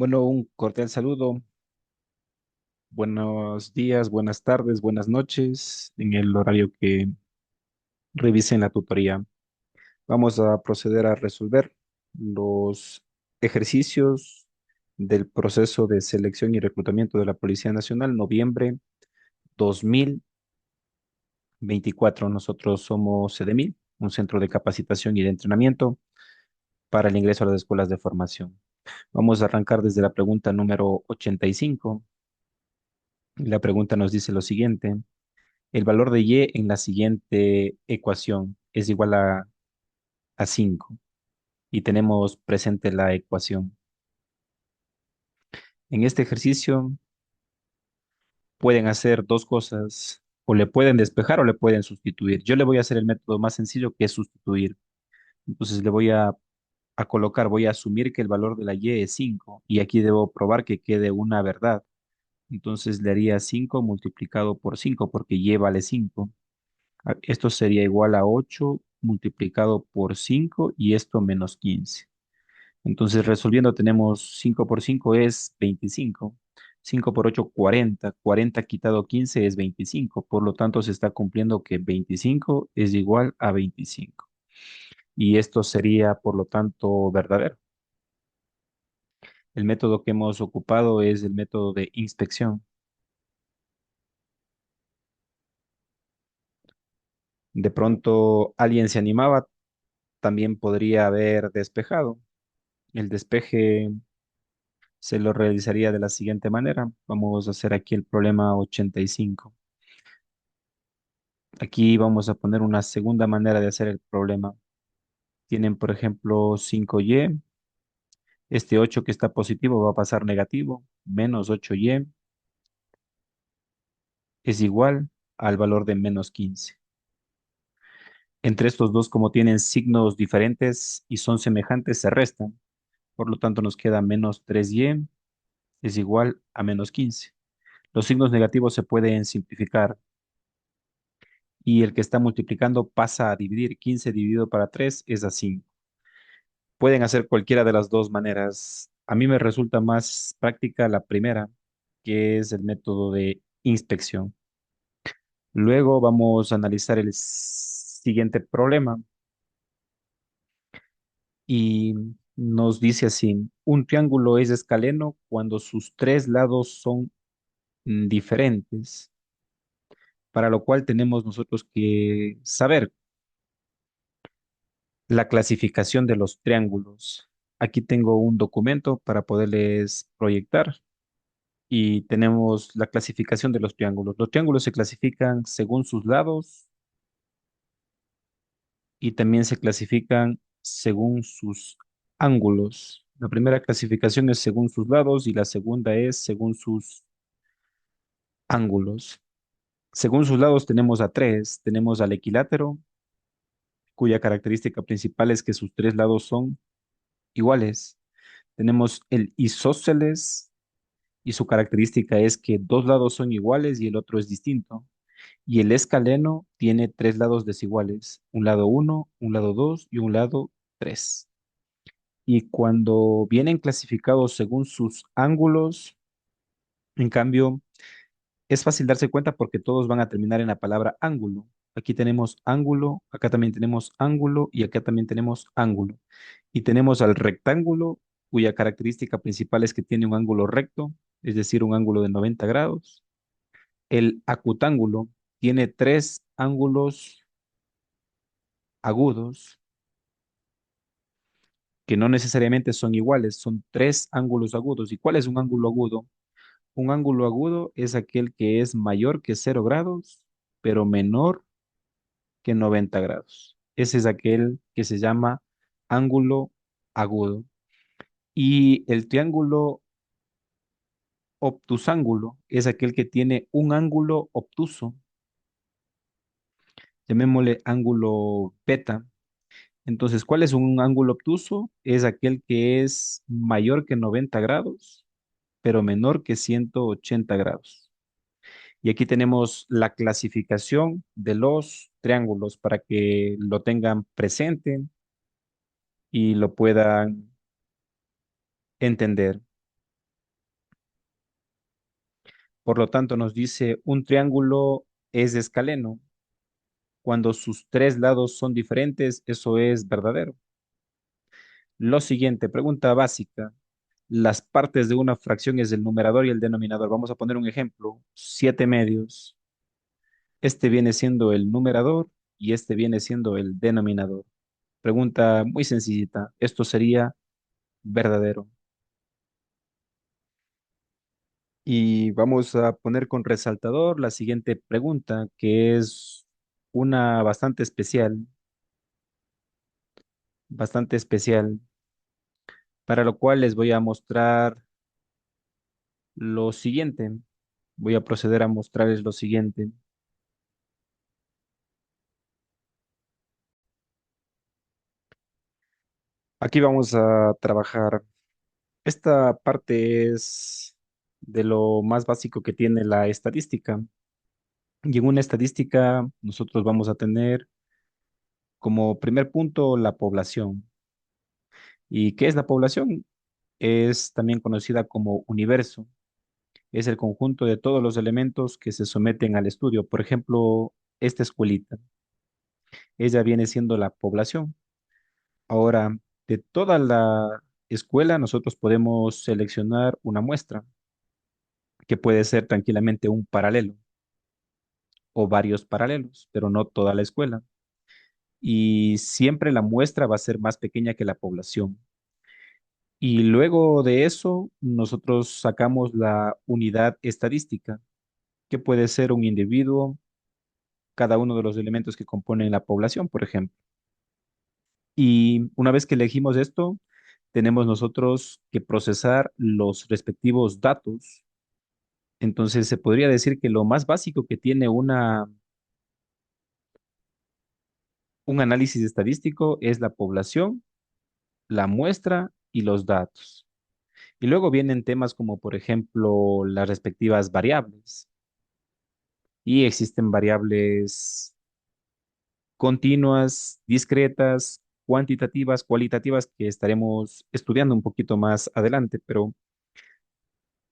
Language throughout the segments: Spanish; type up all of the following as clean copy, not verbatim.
Bueno, un cordial saludo. Buenos días, buenas tardes, buenas noches en el horario que revisen la tutoría. Vamos a proceder a resolver los ejercicios del proceso de selección y reclutamiento de la Policía Nacional, noviembre 2024. Nosotros somos CEDEMIL, un centro de capacitación y de entrenamiento para el ingreso a las escuelas de formación. Vamos a arrancar desde la pregunta número 85. La pregunta nos dice lo siguiente. El valor de y en la siguiente ecuación es igual a 5 y tenemos presente la ecuación. En este ejercicio pueden hacer dos cosas, o le pueden despejar o le pueden sustituir. Yo le voy a hacer el método más sencillo que es sustituir. Entonces le voy a colocar, voy a asumir que el valor de la y es 5 y aquí debo probar que quede una verdad. Entonces le haría 5 multiplicado por 5 porque y vale 5. Esto sería igual a 8 multiplicado por 5 y esto menos 15. Entonces, resolviendo, tenemos 5 por 5 es 25. 5 por 8, 40. 40 quitado 15 es 25. Por lo tanto, se está cumpliendo que 25 es igual a 25. Y esto sería, por lo tanto, verdadero. El método que hemos ocupado es el método de inspección. De pronto, alguien se animaba, también podría haber despejado. El despeje se lo realizaría de la siguiente manera. Vamos a hacer aquí el problema 85. Aquí vamos a poner una segunda manera de hacer el problema. Tienen, por ejemplo, 5y. Este 8 que está positivo va a pasar negativo. Menos 8y es igual al valor de menos 15. Entre estos dos, como tienen signos diferentes y son semejantes, se restan. Por lo tanto, nos queda menos 3y es igual a menos 15. Los signos negativos se pueden simplificar y el que está multiplicando pasa a dividir. 15 dividido para 3 es así. Pueden hacer cualquiera de las dos maneras. A mí me resulta más práctica la primera, que es el método de inspección. Luego vamos a analizar el siguiente problema y nos dice así, un triángulo es escaleno cuando sus tres lados son diferentes, para lo cual tenemos nosotros que saber la clasificación de los triángulos. Aquí tengo un documento para poderles proyectar y tenemos la clasificación de los triángulos. Los triángulos se clasifican según sus lados y también se clasifican según sus ángulos. La primera clasificación es según sus lados y la segunda es según sus ángulos. Según sus lados tenemos a tres. Tenemos al equilátero, cuya característica principal es que sus tres lados son iguales. Tenemos el isósceles y su característica es que dos lados son iguales y el otro es distinto. Y el escaleno tiene tres lados desiguales, un lado uno, un lado 2 y un lado 3. Y cuando vienen clasificados según sus ángulos, en cambio, es fácil darse cuenta porque todos van a terminar en la palabra ángulo. Aquí tenemos ángulo, acá también tenemos ángulo y acá también tenemos ángulo. Y tenemos al rectángulo, cuya característica principal es que tiene un ángulo recto, es decir, un ángulo de 90 grados. El acutángulo tiene tres ángulos agudos que no necesariamente son iguales, son tres ángulos agudos. ¿Y cuál es un ángulo agudo? Un ángulo agudo es aquel que es mayor que 0 grados, pero menor que 90 grados. Ese es aquel que se llama ángulo agudo. Y el triángulo obtusángulo es aquel que tiene un ángulo obtuso, llamémosle ángulo beta. Entonces, ¿cuál es un ángulo obtuso? Es aquel que es mayor que 90 grados, pero menor que 180 grados. Y aquí tenemos la clasificación de los triángulos para que lo tengan presente y lo puedan entender. Por lo tanto, nos dice un triángulo es escaleno. Cuando sus tres lados son diferentes, eso es verdadero. Lo siguiente, pregunta básica. Las partes de una fracción es el numerador y el denominador. Vamos a poner un ejemplo. 7 medios. Este viene siendo el numerador y este viene siendo el denominador. Pregunta muy sencillita. Esto sería verdadero. Y vamos a poner con resaltador la siguiente pregunta, que es una bastante especial, para lo cual les voy a mostrar lo siguiente. Voy a proceder a mostrarles lo siguiente. Aquí vamos a trabajar. Esta parte es de lo más básico que tiene la estadística. Y en una estadística nosotros vamos a tener como primer punto la población. ¿Y qué es la población? Es también conocida como universo. Es el conjunto de todos los elementos que se someten al estudio. Por ejemplo, esta escuelita, ella viene siendo la población. Ahora, de toda la escuela, nosotros podemos seleccionar una muestra, que puede ser tranquilamente un paralelo o varios paralelos, pero no toda la escuela. Y siempre la muestra va a ser más pequeña que la población. Y luego de eso, nosotros sacamos la unidad estadística, que puede ser un individuo, cada uno de los elementos que componen la población, por ejemplo. Y una vez que elegimos esto, tenemos nosotros que procesar los respectivos datos. Entonces, se podría decir que lo más básico que tiene un análisis estadístico es la población, la muestra y los datos. Y luego vienen temas como, por ejemplo, las respectivas variables. Y existen variables continuas, discretas, cuantitativas, cualitativas, que estaremos estudiando un poquito más adelante, pero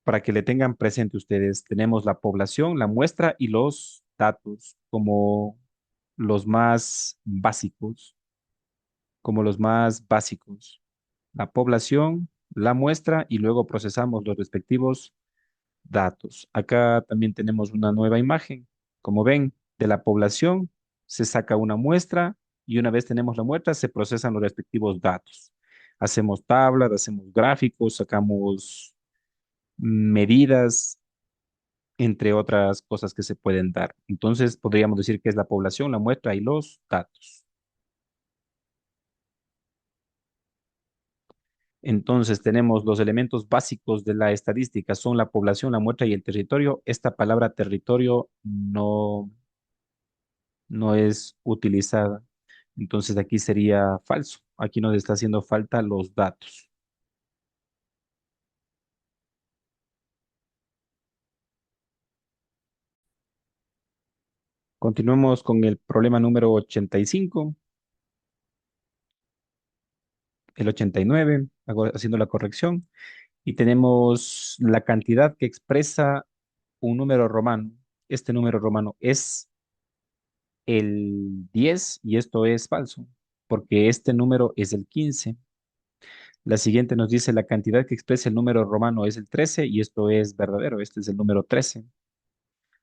para que le tengan presente ustedes, tenemos la población, la muestra y los datos como los más básicos, como los más básicos. La población, la muestra y luego procesamos los respectivos datos. Acá también tenemos una nueva imagen. Como ven, de la población se saca una muestra y una vez tenemos la muestra se procesan los respectivos datos. Hacemos tablas, hacemos gráficos, sacamos medidas, entre otras cosas que se pueden dar. Entonces, podríamos decir que es la población, la muestra y los datos. Entonces, tenemos los elementos básicos de la estadística, son la población, la muestra y el territorio. Esta palabra territorio no es utilizada. Entonces, aquí sería falso. Aquí nos está haciendo falta los datos. Continuemos con el problema número 85, el 89, haciendo la corrección. Y tenemos la cantidad que expresa un número romano. Este número romano es el 10 y esto es falso, porque este número es el 15. La siguiente nos dice la cantidad que expresa el número romano es el 13 y esto es verdadero, este es el número 13.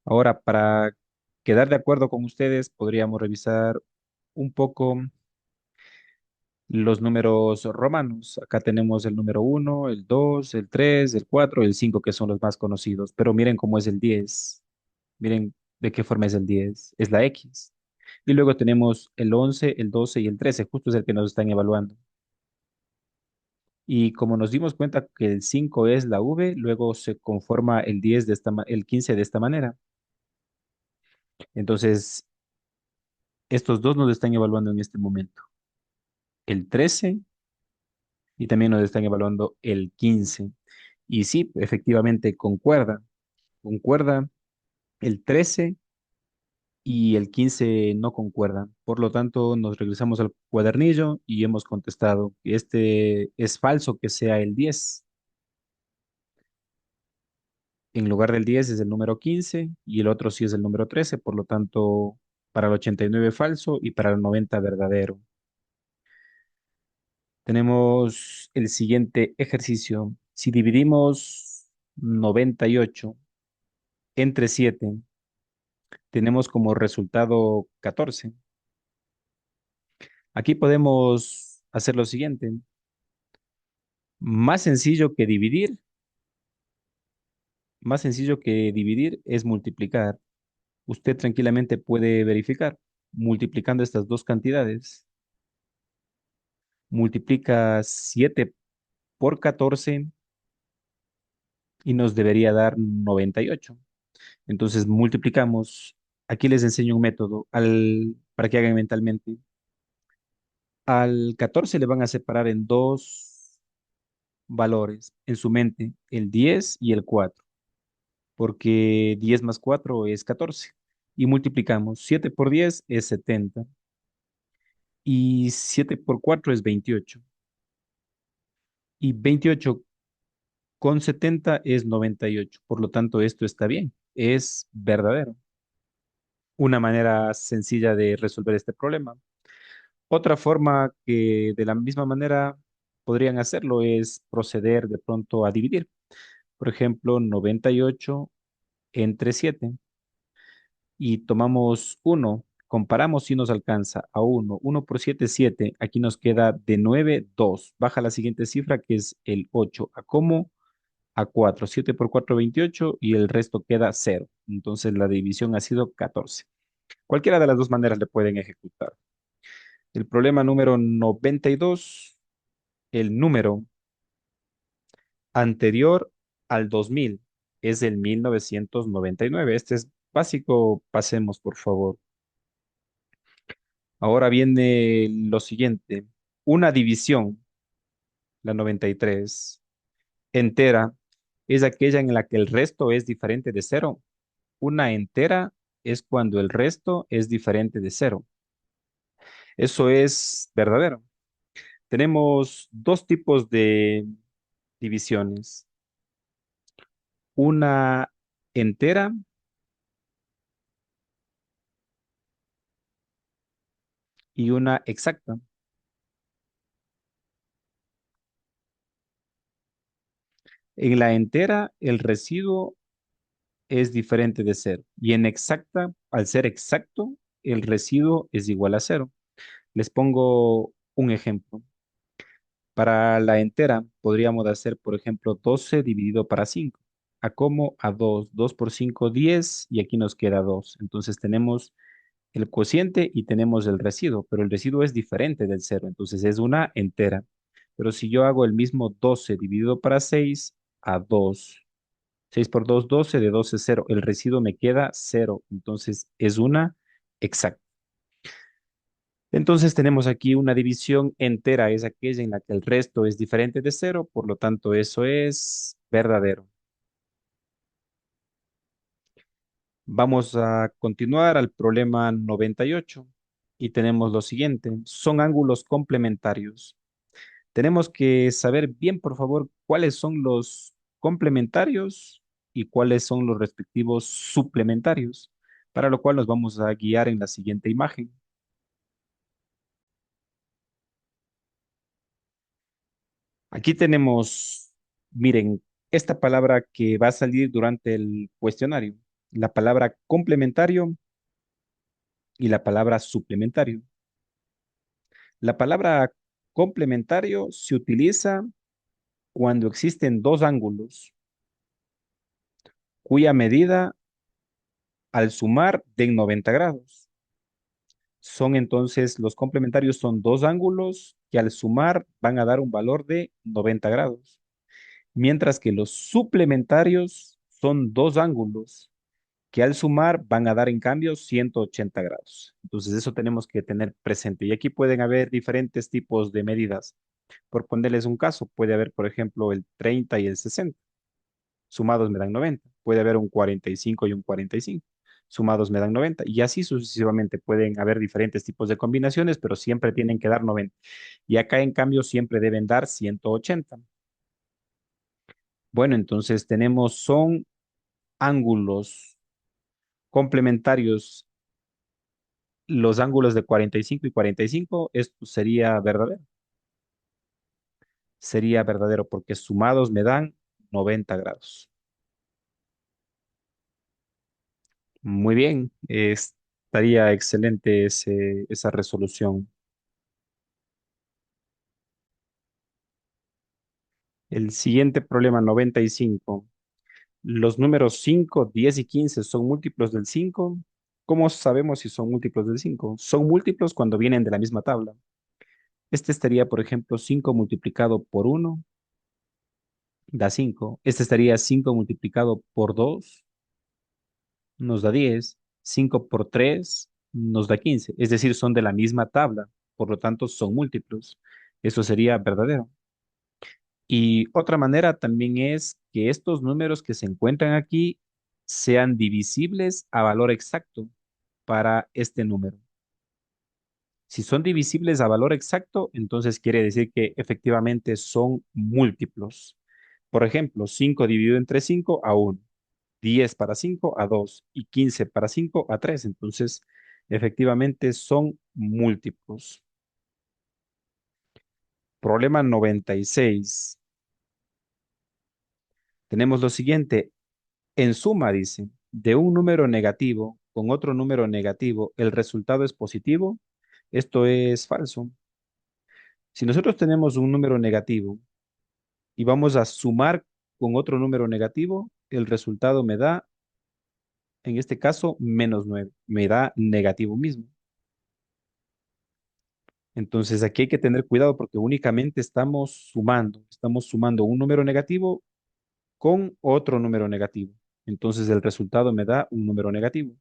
Ahora, para quedar de acuerdo con ustedes, podríamos revisar un poco los números romanos. Acá tenemos el número uno, el 2, el 3, el 4, el 5, que son los más conocidos, pero miren cómo es el 10. Miren de qué forma es el 10. Es la X. Y luego tenemos el 11, el 12 y el 13. Justo es el que nos están evaluando. Y como nos dimos cuenta que el 5 es la V, luego se conforma el 10 de el 15 de esta manera. Entonces, estos dos nos están evaluando en este momento. El 13 y también nos están evaluando el 15. Y sí, efectivamente concuerda el 13 y el 15 no concuerdan. Por lo tanto, nos regresamos al cuadernillo y hemos contestado que este es falso que sea el 10. En lugar del 10 es el número 15 y el otro sí es el número 13. Por lo tanto, para el 89 falso y para el 90 verdadero. Tenemos el siguiente ejercicio. Si dividimos 98 entre 7, tenemos como resultado 14. Aquí podemos hacer lo siguiente. Más sencillo que dividir, más sencillo que dividir es multiplicar. Usted tranquilamente puede verificar. Multiplicando estas dos cantidades, multiplica 7 por 14 y nos debería dar 98. Entonces multiplicamos. Aquí les enseño un método para que hagan mentalmente. Al 14 le van a separar en dos valores en su mente, el 10 y el 4, porque 10 más 4 es 14. Y multiplicamos. 7 por 10 es 70 y 7 por 4 es 28. Y 28 con 70 es 98. Por lo tanto, esto está bien, es verdadero. Una manera sencilla de resolver este problema. Otra forma que de la misma manera podrían hacerlo es proceder de pronto a dividir. Por ejemplo, 98 entre 7 y tomamos uno, comparamos si nos alcanza a uno. 1 por 7 es 7. Aquí nos queda de 9 2. Baja la siguiente cifra que es el 8. ¿A cómo? A 4. 7 por 4 28 y el resto queda cero. Entonces la división ha sido 14. Cualquiera de las dos maneras le pueden ejecutar. El problema número 92, el número anterior al 2000 es el 1999. Este es básico, pasemos por favor. Ahora viene lo siguiente. Una división, la 93 entera, es aquella en la que el resto es diferente de cero. Una entera es cuando el resto es diferente de cero. Eso es verdadero. Tenemos dos tipos de divisiones. Una entera y una exacta. En la entera, el residuo es diferente de cero. Y en exacta, al ser exacto, el residuo es igual a cero. Les pongo un ejemplo. Para la entera, podríamos hacer, por ejemplo, 12 dividido para 5. ¿A cómo? A 2. 2 por 5, 10. Y aquí nos queda 2. Entonces tenemos el cociente y tenemos el residuo, pero el residuo es diferente del cero. Entonces es una entera. Pero si yo hago el mismo 12 dividido para 6, a 2. 6 por 2, 12, de 12 cero. El residuo me queda cero. Entonces es una exacta. Entonces tenemos aquí una división entera, es aquella en la que el resto es diferente de cero, por lo tanto eso es verdadero. Vamos a continuar al problema 98 y tenemos lo siguiente, son ángulos complementarios. Tenemos que saber bien, por favor, cuáles son los complementarios y cuáles son los respectivos suplementarios, para lo cual nos vamos a guiar en la siguiente imagen. Aquí tenemos, miren, esta palabra que va a salir durante el cuestionario, la palabra complementario y la palabra suplementario. La palabra complementario se utiliza cuando existen dos ángulos cuya medida al sumar den 90 grados. Son entonces, los complementarios son dos ángulos que al sumar van a dar un valor de 90 grados, mientras que los suplementarios son dos ángulos que al sumar van a dar en cambio 180 grados. Entonces eso tenemos que tener presente. Y aquí pueden haber diferentes tipos de medidas. Por ponerles un caso, puede haber, por ejemplo, el 30 y el 60. Sumados me dan 90. Puede haber un 45 y un 45. Sumados me dan 90. Y así sucesivamente pueden haber diferentes tipos de combinaciones, pero siempre tienen que dar 90. Y acá, en cambio, siempre deben dar 180. Bueno, entonces tenemos, son ángulos complementarios, los ángulos de 45 y 45, esto sería verdadero porque sumados me dan 90 grados. Muy bien, estaría excelente esa resolución. El siguiente problema, 95. Los números 5, 10 y 15 son múltiplos del 5. ¿Cómo sabemos si son múltiplos del 5? Son múltiplos cuando vienen de la misma tabla. Este estaría, por ejemplo, 5 multiplicado por uno da 5. Este estaría 5 multiplicado por 2 nos da 10. 5 por 3 nos da 15. Es decir, son de la misma tabla. Por lo tanto, son múltiplos. Eso sería verdadero. Y otra manera también es que estos números que se encuentran aquí sean divisibles a valor exacto para este número. Si son divisibles a valor exacto, entonces quiere decir que efectivamente son múltiplos. Por ejemplo, 5 dividido entre 5 a 1, 10 para 5 a 2 y 15 para 5 a 3. Entonces, efectivamente son múltiplos. Problema 96. Tenemos lo siguiente. En suma, dice, de un número negativo con otro número negativo, ¿el resultado es positivo? Esto es falso. Si nosotros tenemos un número negativo y vamos a sumar con otro número negativo, el resultado me da, en este caso, -9. Me da negativo mismo. Entonces aquí hay que tener cuidado porque únicamente estamos sumando un número negativo con otro número negativo. Entonces el resultado me da un número negativo.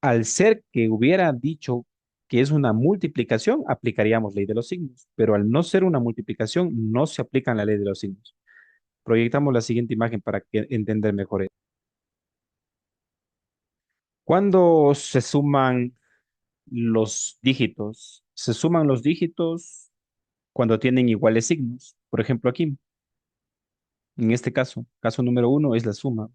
Al ser que hubiera dicho que es una multiplicación, aplicaríamos ley de los signos, pero al no ser una multiplicación, no se aplica la ley de los signos. Proyectamos la siguiente imagen para que entender mejor esto. Cuando se suman los dígitos, se suman los dígitos cuando tienen iguales signos. Por ejemplo, aquí, en este caso, caso número uno es la suma.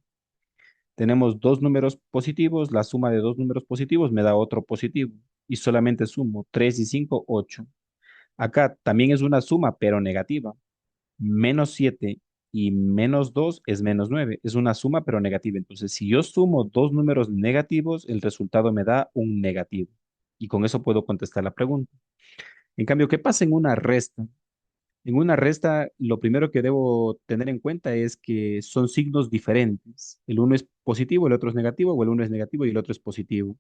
Tenemos dos números positivos, la suma de dos números positivos me da otro positivo y solamente sumo 3 y 5 8. Acá también es una suma, pero negativa. -7 y -2 es -9. Es una suma, pero negativa. Entonces, si yo sumo dos números negativos, el resultado me da un negativo. Y con eso puedo contestar la pregunta. En cambio, ¿qué pasa en una resta? En una resta, lo primero que debo tener en cuenta es que son signos diferentes. El uno es positivo, el otro es negativo, o el uno es negativo y el otro es positivo.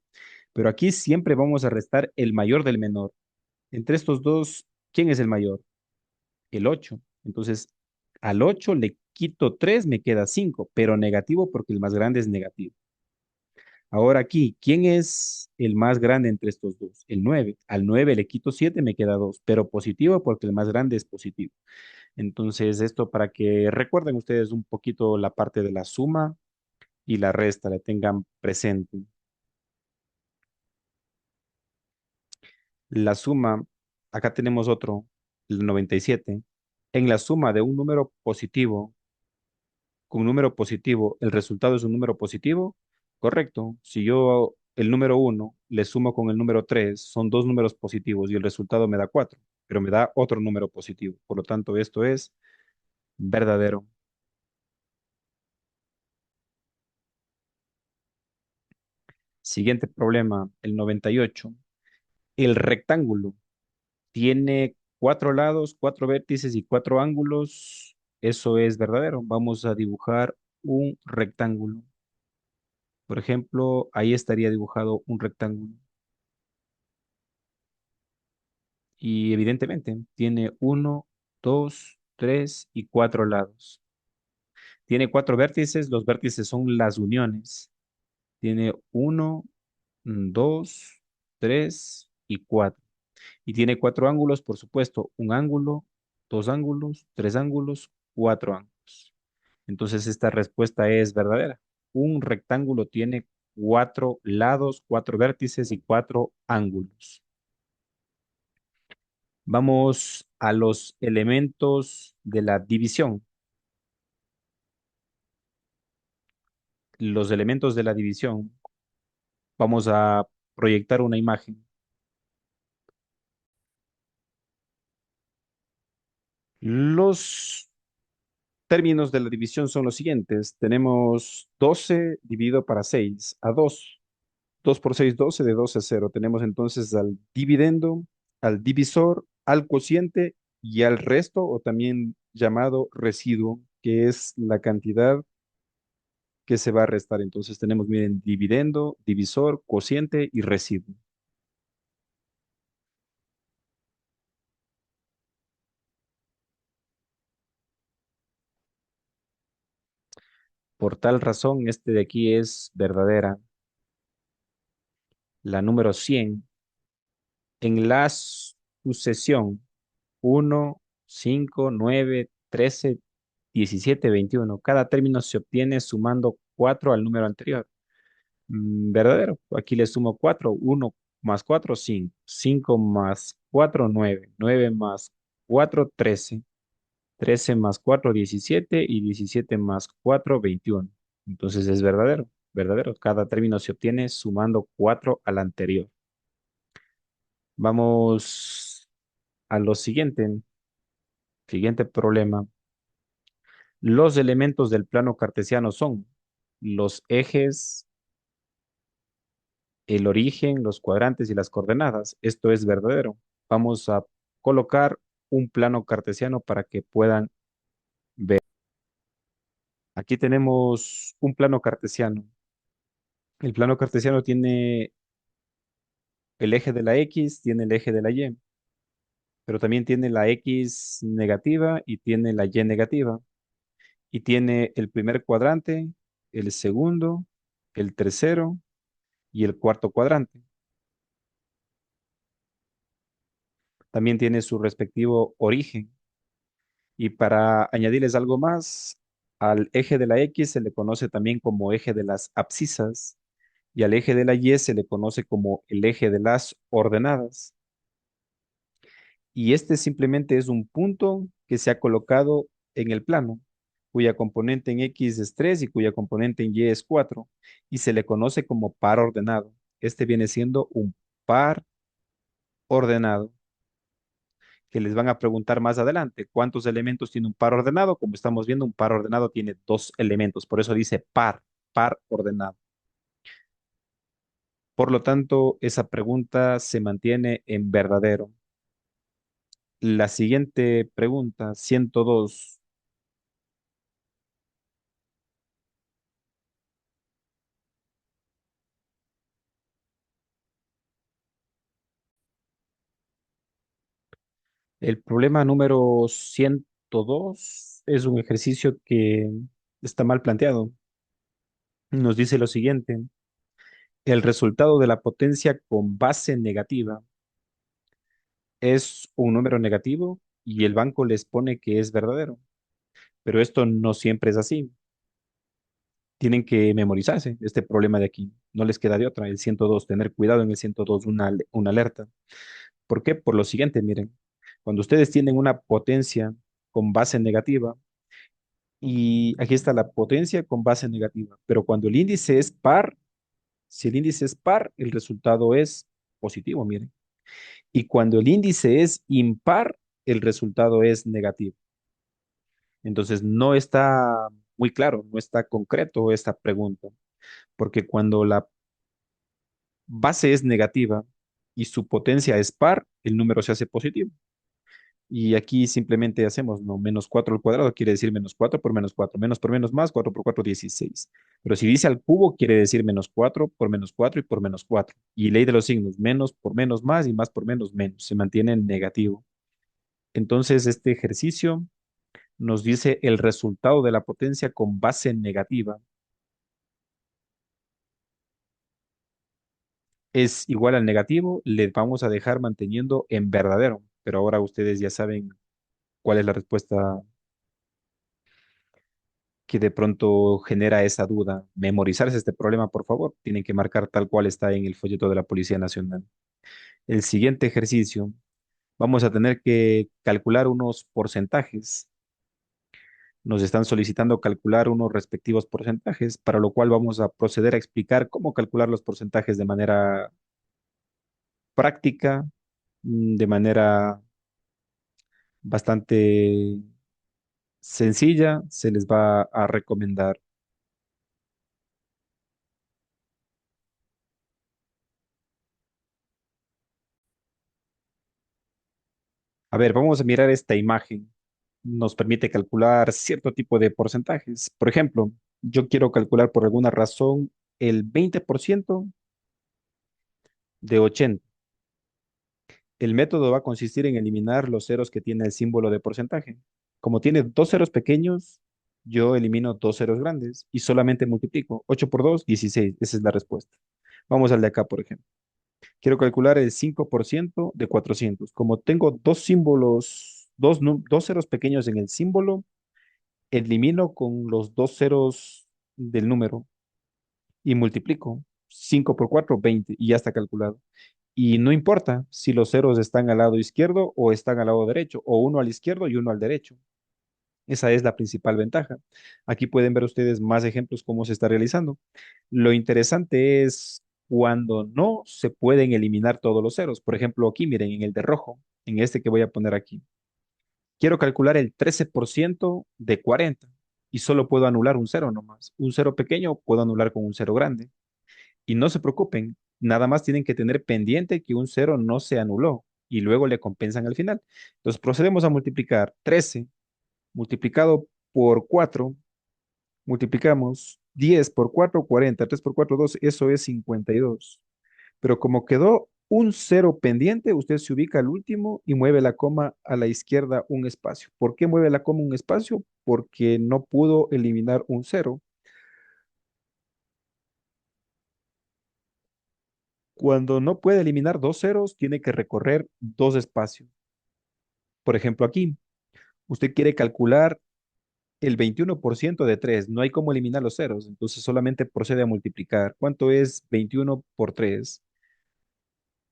Pero aquí siempre vamos a restar el mayor del menor. Entre estos dos, ¿quién es el mayor? El 8. Entonces, al 8 le quito 3, me queda 5, pero negativo porque el más grande es negativo. Ahora aquí, ¿quién es el más grande entre estos dos? El 9. Al 9 le quito 7, me queda 2, pero positivo porque el más grande es positivo. Entonces, esto para que recuerden ustedes un poquito la parte de la suma y la resta, la tengan presente. La suma, acá tenemos otro, el 97. En la suma de un número positivo con un número positivo, el resultado es un número positivo, correcto. Si yo el número uno le sumo con el número 3 son dos números positivos y el resultado me da 4, pero me da otro número positivo. Por lo tanto, esto es verdadero. Siguiente problema, el 98. El rectángulo tiene cuatro lados, cuatro vértices y cuatro ángulos. Eso es verdadero. Vamos a dibujar un rectángulo. Por ejemplo, ahí estaría dibujado un rectángulo. Y evidentemente tiene uno, dos, tres y cuatro lados. Tiene cuatro vértices, los vértices son las uniones. Tiene uno, dos, tres y cuatro. Y tiene cuatro ángulos, por supuesto, un ángulo, dos ángulos, tres ángulos, cuatro ángulos. Entonces esta respuesta es verdadera. Un rectángulo tiene cuatro lados, cuatro vértices y cuatro ángulos. Vamos a los elementos de la división. los elementos de la división. Vamos a proyectar una imagen. Los términos de la división son los siguientes. Tenemos 12 dividido para 6 a 2. 2 por 6, 12, de 12 a 0. Tenemos entonces al dividendo, al divisor, al cociente y al resto, o también llamado residuo, que es la cantidad que se va a restar. Entonces tenemos, miren, dividendo, divisor, cociente y residuo. Por tal razón, este de aquí es verdadera. La número 100 en la sucesión 1, 5, 9, 13, 17, 21. Cada término se obtiene sumando 4 al número anterior. Verdadero. Aquí le sumo 4. 1 más 4, 5. 5 más 4, 9. 9 más 4, 13. 13 más 4, 17. Y 17 más 4, 21. Entonces es verdadero. Verdadero. Cada término se obtiene sumando 4 al anterior. Vamos a lo siguiente. Siguiente problema. Los elementos del plano cartesiano son los ejes, el origen, los cuadrantes y las coordenadas. Esto es verdadero. Vamos a colocar un plano cartesiano para que puedan ver. Aquí tenemos un plano cartesiano. El plano cartesiano tiene el eje de la X, tiene el eje de la Y, pero también tiene la X negativa y tiene la Y negativa. Y tiene el primer cuadrante, el segundo, el tercero y el cuarto cuadrante. También tiene su respectivo origen. Y para añadirles algo más, al eje de la X se le conoce también como eje de las abscisas y al eje de la Y se le conoce como el eje de las ordenadas. Y este simplemente es un punto que se ha colocado en el plano, cuya componente en X es 3 y cuya componente en Y es 4 y se le conoce como par ordenado. Este viene siendo un par ordenado, que les van a preguntar más adelante. ¿Cuántos elementos tiene un par ordenado? Como estamos viendo, un par ordenado tiene dos elementos, por eso dice par, par ordenado. Por lo tanto, esa pregunta se mantiene en verdadero. La siguiente pregunta, 102. El problema número 102 es un ejercicio que está mal planteado. Nos dice lo siguiente: el resultado de la potencia con base negativa es un número negativo y el banco les pone que es verdadero. Pero esto no siempre es así. Tienen que memorizarse este problema de aquí. No les queda de otra. El 102, tener cuidado en el 102, una alerta. ¿Por qué? Por lo siguiente, miren. Cuando ustedes tienen una potencia con base negativa, y aquí está la potencia con base negativa, pero cuando el índice es par, si el índice es par, el resultado es positivo, miren. Y cuando el índice es impar, el resultado es negativo. Entonces, no está muy claro, no está concreto esta pregunta, porque cuando la base es negativa y su potencia es par, el número se hace positivo. Y aquí simplemente hacemos, ¿no? Menos 4 al cuadrado quiere decir menos 4 por menos 4. Menos por menos más, 4 por 4, 16. Pero si dice al cubo, quiere decir menos 4 por menos 4 y por menos 4. Y ley de los signos, menos por menos más y más por menos menos. Se mantiene en negativo. Entonces, este ejercicio nos dice el resultado de la potencia con base negativa es igual al negativo, le vamos a dejar manteniendo en verdadero. Pero ahora ustedes ya saben cuál es la respuesta que de pronto genera esa duda. Memorizarse este problema, por favor. Tienen que marcar tal cual está en el folleto de la Policía Nacional. El siguiente ejercicio, vamos a tener que calcular unos porcentajes. Nos están solicitando calcular unos respectivos porcentajes, para lo cual vamos a proceder a explicar cómo calcular los porcentajes de manera práctica, de manera bastante sencilla, se les va a recomendar. A ver, vamos a mirar esta imagen. Nos permite calcular cierto tipo de porcentajes. Por ejemplo, yo quiero calcular por alguna razón el 20% de 80. El método va a consistir en eliminar los ceros que tiene el símbolo de porcentaje. Como tiene dos ceros pequeños, yo elimino dos ceros grandes y solamente multiplico. 8 por 2, 16. Esa es la respuesta. Vamos al de acá, por ejemplo. Quiero calcular el 5% de 400. Como tengo dos símbolos, dos ceros pequeños en el símbolo, elimino con los dos ceros del número y multiplico. 5 por 4, 20 y ya está calculado. Y no importa si los ceros están al lado izquierdo o están al lado derecho, o uno al izquierdo y uno al derecho. Esa es la principal ventaja. Aquí pueden ver ustedes más ejemplos cómo se está realizando. Lo interesante es cuando no se pueden eliminar todos los ceros. Por ejemplo, aquí miren, en el de rojo, en este que voy a poner aquí. Quiero calcular el 13% de 40 y solo puedo anular un cero nomás. Un cero pequeño puedo anular con un cero grande. Y no se preocupen, nada más tienen que tener pendiente que un cero no se anuló y luego le compensan al final. Entonces procedemos a multiplicar 13 multiplicado por 4, multiplicamos 10 por 4, 40, 3 por 4, 2, eso es 52. Pero como quedó un cero pendiente, usted se ubica al último y mueve la coma a la izquierda un espacio. ¿Por qué mueve la coma un espacio? Porque no pudo eliminar un cero. Cuando no puede eliminar dos ceros, tiene que recorrer dos espacios. Por ejemplo, aquí, usted quiere calcular el 21% de 3. No hay cómo eliminar los ceros, entonces solamente procede a multiplicar. ¿Cuánto es 21 por 3?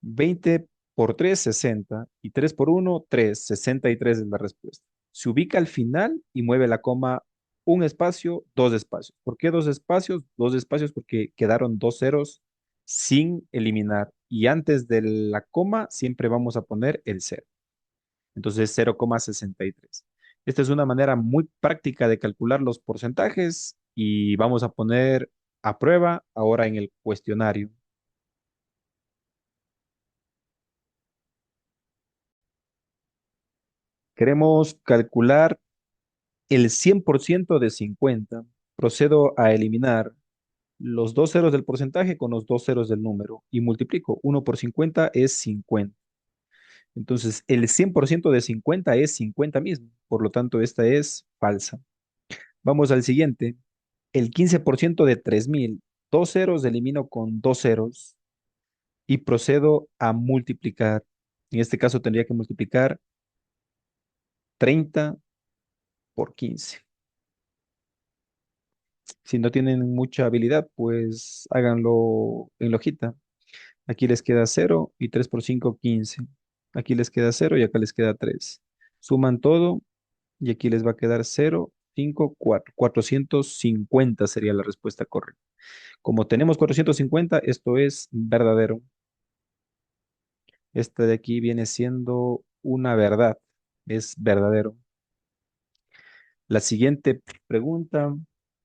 20 por 3, 60. Y 3 por 1, 3. 63 es la respuesta. Se ubica al final y mueve la coma un espacio, dos espacios. ¿Por qué dos espacios? Dos espacios porque quedaron dos ceros sin eliminar. Y antes de la coma siempre vamos a poner el cero. Entonces 0,63. Esta es una manera muy práctica de calcular los porcentajes y vamos a poner a prueba ahora en el cuestionario. Queremos calcular el 100% de 50. Procedo a eliminar los dos ceros del porcentaje con los dos ceros del número y multiplico. 1 por 50 es 50. Entonces, el 100% de 50 es 50 mismo. Por lo tanto, esta es falsa. Vamos al siguiente. El 15% de 3000. Dos ceros elimino con dos ceros y procedo a multiplicar. En este caso tendría que multiplicar 30 por 15. Si no tienen mucha habilidad, pues háganlo en la hojita. Aquí les queda cero y 3 por 5, 15. Aquí les queda cero y acá les queda 3. Suman todo y aquí les va a quedar cero, 5, 4. 450 sería la respuesta correcta. Como tenemos 450, esto es verdadero. Esta de aquí viene siendo una verdad, es verdadero. La siguiente pregunta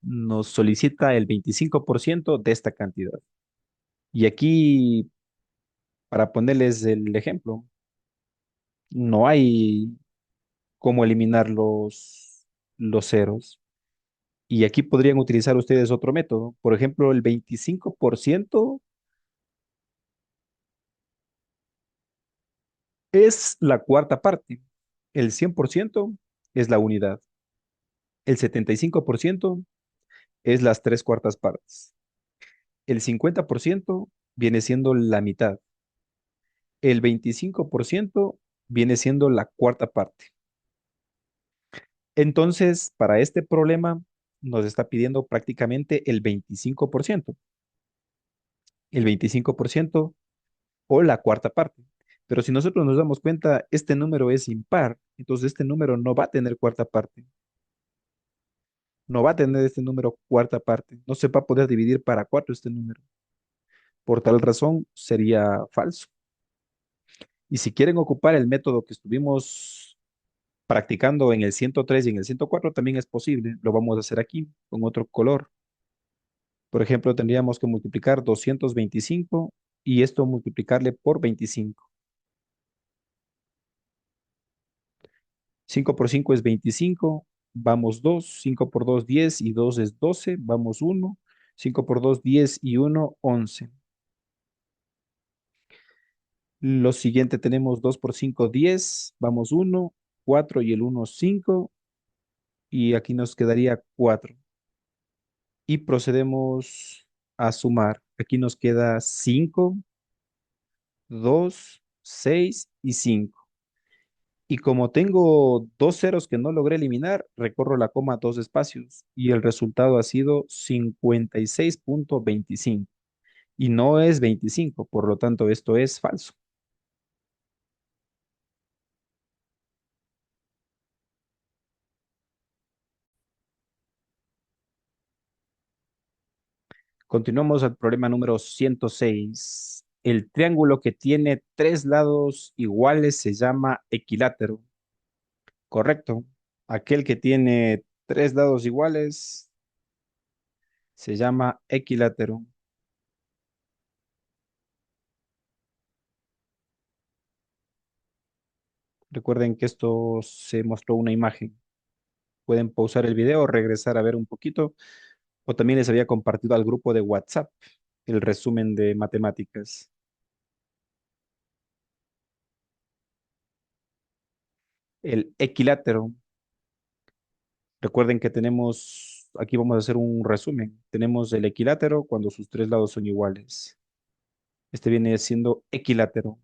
nos solicita el 25% de esta cantidad. Y aquí, para ponerles el ejemplo, no hay cómo eliminar los ceros. Y aquí podrían utilizar ustedes otro método. Por ejemplo, el 25% es la cuarta parte. El 100% es la unidad. El 75% es las tres cuartas partes. El 50% viene siendo la mitad. El 25% viene siendo la cuarta parte. Entonces, para este problema nos está pidiendo prácticamente el 25%. El 25% o la cuarta parte. Pero si nosotros nos damos cuenta, este número es impar, entonces este número no va a tener cuarta parte. No va a tener este número cuarta parte. No se va a poder dividir para 4 este número. Por tal razón, sería falso. Y si quieren ocupar el método que estuvimos practicando en el 103 y en el 104, también es posible. Lo vamos a hacer aquí con otro color. Por ejemplo, tendríamos que multiplicar 225 y esto multiplicarle por 25. 5 por 5 es 25, vamos 2. 5 por 2 10 y 2 es 12, vamos 1. 5 por 2 10 y 1 11. Lo siguiente tenemos 2 por 5 10, vamos 1. 4 y el 1 5 y aquí nos quedaría 4. Y procedemos a sumar. Aquí nos queda 5, 2, 6 y 5. Y como tengo dos ceros que no logré eliminar, recorro la coma dos espacios y el resultado ha sido 56,25. Y no es 25, por lo tanto esto es falso. Continuamos al problema número 106. El triángulo que tiene tres lados iguales se llama equilátero. Correcto. Aquel que tiene tres lados iguales se llama equilátero. Recuerden que esto se mostró una imagen. Pueden pausar el video, regresar a ver un poquito, o también les había compartido al grupo de WhatsApp el resumen de matemáticas. El equilátero. Recuerden que tenemos, aquí vamos a hacer un resumen. Tenemos el equilátero cuando sus tres lados son iguales. Este viene siendo equilátero.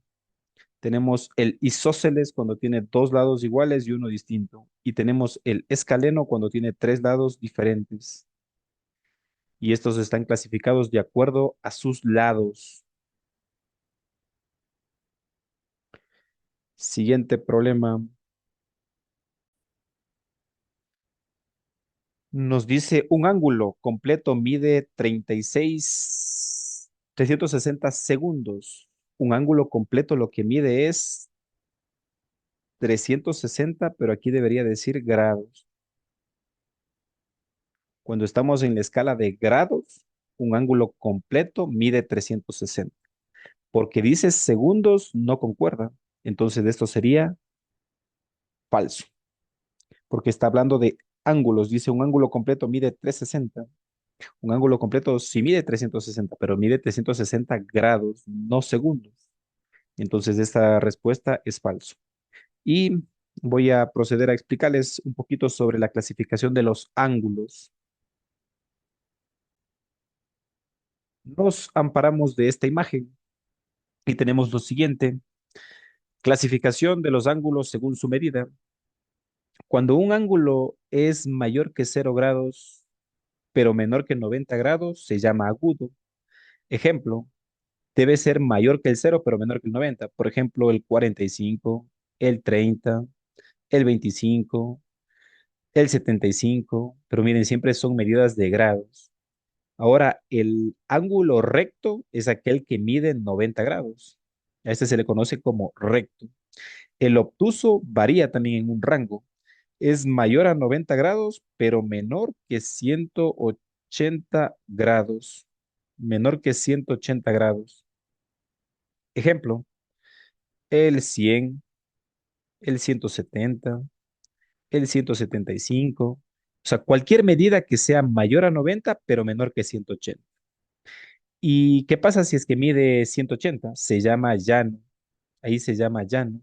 Tenemos el isósceles cuando tiene dos lados iguales y uno distinto. Y tenemos el escaleno cuando tiene tres lados diferentes. Y estos están clasificados de acuerdo a sus lados. Siguiente problema. Nos dice un ángulo completo mide 360 segundos. Un ángulo completo lo que mide es 360, pero aquí debería decir grados. Cuando estamos en la escala de grados, un ángulo completo mide 360. Porque dice segundos, no concuerda. Entonces esto sería falso, porque está hablando de ángulos. Dice un ángulo completo mide 360. Un ángulo completo sí mide 360, pero mide 360 grados, no segundos. Entonces esta respuesta es falso. Y voy a proceder a explicarles un poquito sobre la clasificación de los ángulos. Nos amparamos de esta imagen y tenemos lo siguiente. Clasificación de los ángulos según su medida. Cuando un ángulo es mayor que 0 grados, pero menor que 90 grados, se llama agudo. Ejemplo, debe ser mayor que el cero, pero menor que el 90. Por ejemplo, el 45, el 30, el 25, el 75, pero miren, siempre son medidas de grados. Ahora, el ángulo recto es aquel que mide 90 grados. A este se le conoce como recto. El obtuso varía también en un rango. Es mayor a 90 grados, pero menor que 180 grados. Menor que 180 grados. Ejemplo, el 100, el 170, el 175. O sea, cualquier medida que sea mayor a 90, pero menor que 180. ¿Y qué pasa si es que mide 180? Se llama llano. Ahí se llama llano.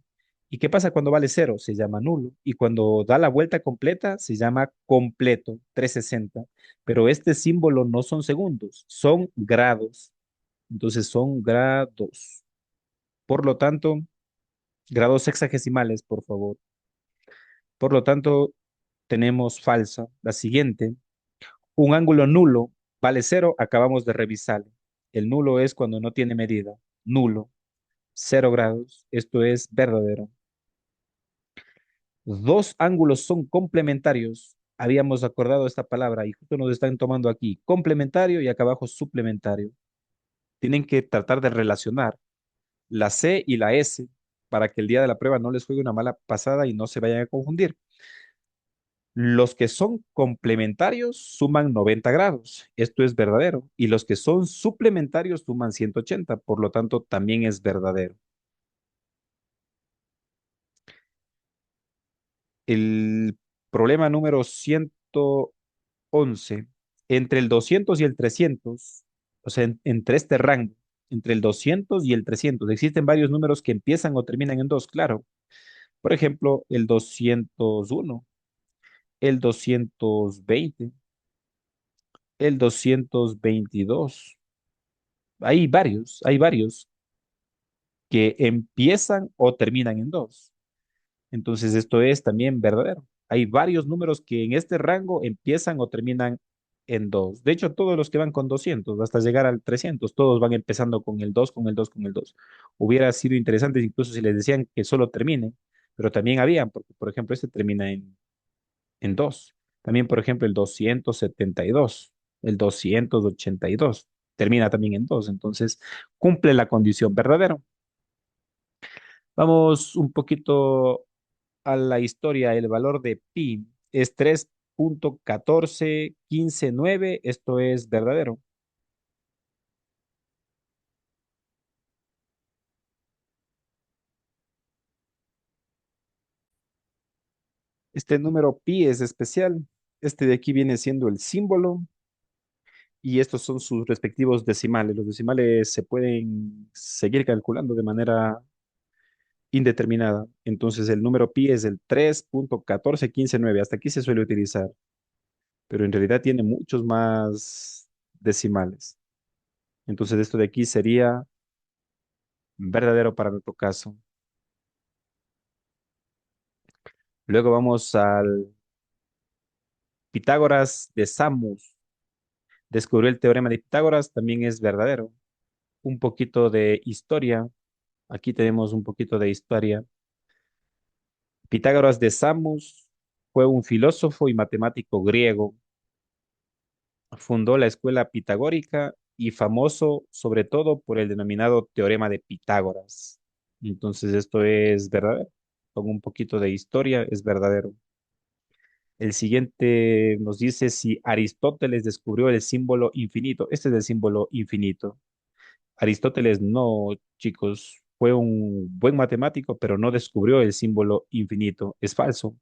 ¿Y qué pasa cuando vale cero? Se llama nulo. Y cuando da la vuelta completa, se llama completo, 360. Pero este símbolo no son segundos, son grados. Entonces son grados. Por lo tanto, grados sexagesimales, por favor. Por lo tanto, tenemos falsa. La siguiente, un ángulo nulo vale cero, acabamos de revisarlo. El nulo es cuando no tiene medida. Nulo, 0 grados. Esto es verdadero. Dos ángulos son complementarios. habíamos acordado esta palabra y justo nos están tomando aquí complementario y acá abajo suplementario. Tienen que tratar de relacionar la C y la S para que el día de la prueba no les juegue una mala pasada y no se vayan a confundir. Los que son complementarios suman 90 grados, esto es verdadero, y los que son suplementarios suman 180, por lo tanto también es verdadero. El problema número 111, entre el 200 y el 300, o sea, entre este rango, entre el 200 y el 300, existen varios números que empiezan o terminan en 2, claro. Por ejemplo, el 201, el 220, el 222. Hay varios que empiezan o terminan en 2. Entonces, esto es también verdadero. Hay varios números que en este rango empiezan o terminan en 2. De hecho, todos los que van con 200 hasta llegar al 300, todos van empezando con el 2, con el 2, con el 2. Hubiera sido interesante incluso si les decían que solo termine, pero también habían, porque por ejemplo, este termina en 2. También, por ejemplo, el 272, el 282 termina también en 2. Entonces, cumple la condición verdadero. Vamos un poquito a la historia. El valor de pi es 3.14159. Esto es verdadero. Este número pi es especial. Este de aquí viene siendo el símbolo y estos son sus respectivos decimales. Los decimales se pueden seguir calculando de manera indeterminada. Entonces el número pi es el 3.14159. Hasta aquí se suele utilizar, pero en realidad tiene muchos más decimales. Entonces esto de aquí sería verdadero para nuestro caso. Luego vamos al Pitágoras de Samos. Descubrió el teorema de Pitágoras, también es verdadero. Un poquito de historia. Aquí tenemos un poquito de historia. Pitágoras de Samos fue un filósofo y matemático griego. Fundó la escuela pitagórica y famoso sobre todo por el denominado teorema de Pitágoras. Entonces esto es verdadero. Con un poquito de historia es verdadero. El siguiente nos dice si Aristóteles descubrió el símbolo infinito. Este es el símbolo infinito. Aristóteles no, chicos, fue un buen matemático, pero no descubrió el símbolo infinito. Es falso.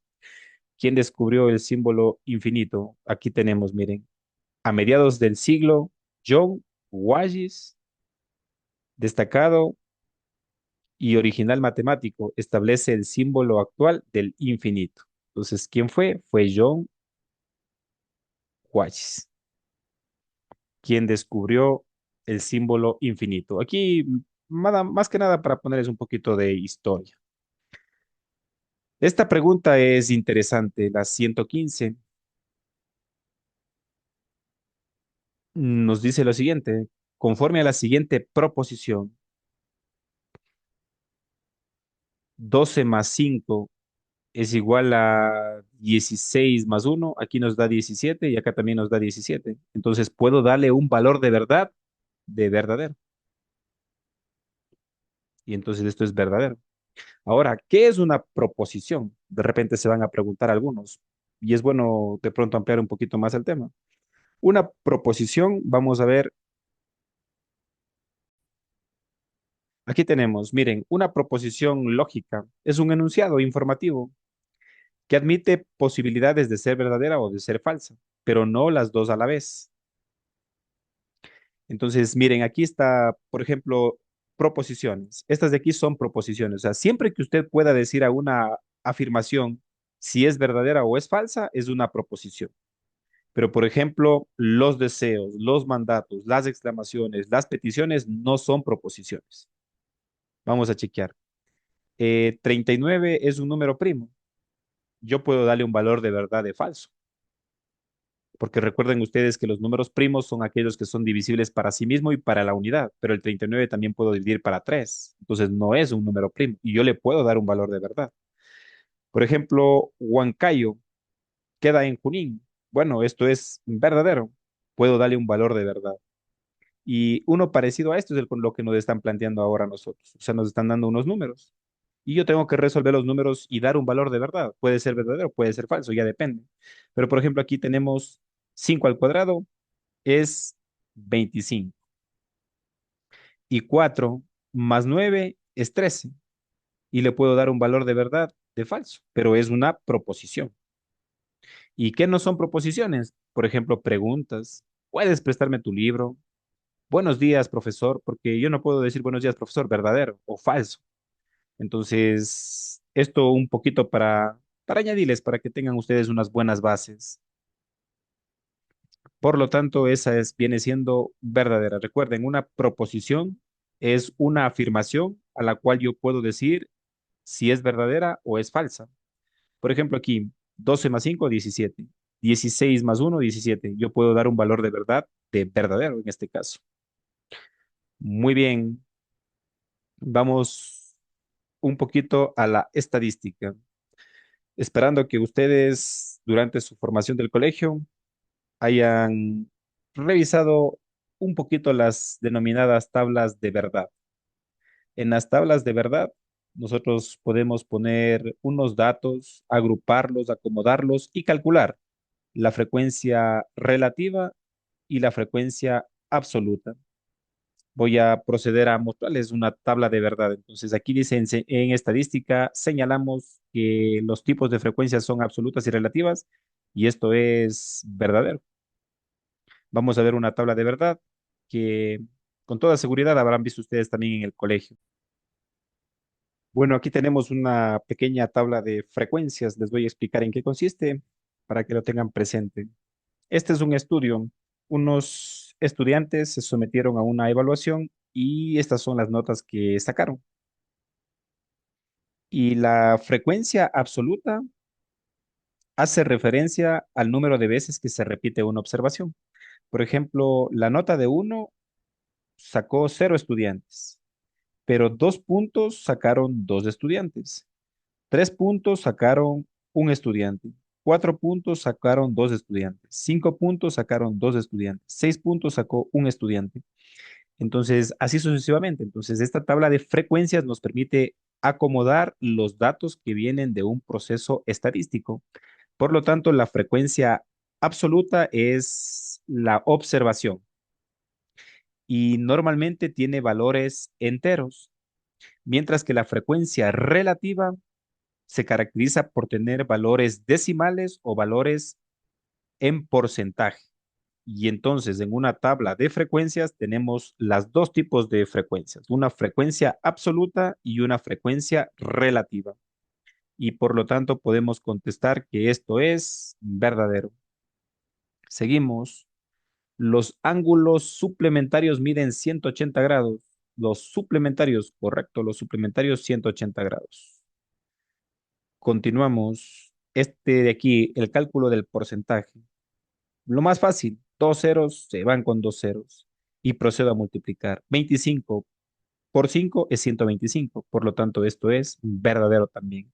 ¿Quién descubrió el símbolo infinito? Aquí tenemos, miren, a mediados del siglo, John Wallis, destacado y original matemático, establece el símbolo actual del infinito. Entonces, ¿quién fue? Fue John Wallis, quien descubrió el símbolo infinito. Aquí, más que nada para ponerles un poquito de historia. Esta pregunta es interesante. La 115 nos dice lo siguiente. Conforme a la siguiente proposición, 12 más 5 es igual a 16 más uno. Aquí nos da 17 y acá también nos da 17. Entonces puedo darle un valor de verdad de verdadero. Y entonces esto es verdadero. Ahora, ¿qué es una proposición? De repente se van a preguntar algunos, y es bueno de pronto ampliar un poquito más el tema. Una proposición, vamos a ver, aquí tenemos, miren, una proposición lógica es un enunciado informativo que admite posibilidades de ser verdadera o de ser falsa, pero no las dos a la vez. Entonces, miren, aquí está, por ejemplo, proposiciones. Estas de aquí son proposiciones. O sea, siempre que usted pueda decir a una afirmación si es verdadera o es falsa, es una proposición. Pero, por ejemplo, los deseos, los mandatos, las exclamaciones, las peticiones no son proposiciones. Vamos a chequear. 39 es un número primo. Yo puedo darle un valor de verdad de falso, porque recuerden ustedes que los números primos son aquellos que son divisibles para sí mismo y para la unidad, pero el 39 también puedo dividir para 3. Entonces no es un número primo y yo le puedo dar un valor de verdad. Por ejemplo, Huancayo queda en Junín. Bueno, esto es verdadero. Puedo darle un valor de verdad. Y uno parecido a esto es con lo que nos están planteando ahora nosotros. O sea, nos están dando unos números. Y yo tengo que resolver los números y dar un valor de verdad. Puede ser verdadero, puede ser falso, ya depende. Pero, por ejemplo, aquí tenemos 5 al cuadrado es 25 y 4 más 9 es 13. Y le puedo dar un valor de verdad de falso, pero es una proposición. ¿Y qué no son proposiciones? Por ejemplo, preguntas. ¿Puedes prestarme tu libro? Buenos días, profesor, porque yo no puedo decir buenos días, profesor, verdadero o falso. Entonces, esto un poquito para añadirles, para que tengan ustedes unas buenas bases. Por lo tanto, esa es, viene siendo verdadera. Recuerden, una proposición es una afirmación a la cual yo puedo decir si es verdadera o es falsa. Por ejemplo, aquí, 12 más 5, 17. 16 más 1, 17. Yo puedo dar un valor de verdad, de verdadero en este caso. Muy bien, vamos un poquito a la estadística, esperando que ustedes durante su formación del colegio hayan revisado un poquito las denominadas tablas de verdad. En las tablas de verdad, nosotros podemos poner unos datos, agruparlos, acomodarlos y calcular la frecuencia relativa y la frecuencia absoluta. Voy a proceder a mostrarles una tabla de verdad. Entonces, aquí dice en estadística, señalamos que los tipos de frecuencias son absolutas y relativas, y esto es verdadero. Vamos a ver una tabla de verdad que con toda seguridad habrán visto ustedes también en el colegio. Bueno, aquí tenemos una pequeña tabla de frecuencias. Les voy a explicar en qué consiste para que lo tengan presente. Este es un estudio. Unos estudiantes se sometieron a una evaluación y estas son las notas que sacaron. Y la frecuencia absoluta hace referencia al número de veces que se repite una observación. Por ejemplo, la nota de uno sacó 0 estudiantes, pero 2 puntos sacaron 2 estudiantes. 3 puntos sacaron un estudiante. 4 puntos sacaron 2 estudiantes. 5 puntos sacaron 2 estudiantes. 6 puntos sacó un estudiante. Entonces, así sucesivamente. Entonces, esta tabla de frecuencias nos permite acomodar los datos que vienen de un proceso estadístico. Por lo tanto, la frecuencia absoluta es la observación y normalmente tiene valores enteros, mientras que la frecuencia relativa se caracteriza por tener valores decimales o valores en porcentaje. Y entonces en una tabla de frecuencias tenemos las dos tipos de frecuencias, una frecuencia absoluta y una frecuencia relativa. Y por lo tanto podemos contestar que esto es verdadero. Seguimos. Los ángulos suplementarios miden 180 grados. Los suplementarios, correcto, los suplementarios 180 grados. Continuamos. Este de aquí, el cálculo del porcentaje. Lo más fácil, 2 ceros se van con 2 ceros y procedo a multiplicar. 25 por 5 es 125, por lo tanto esto es verdadero también.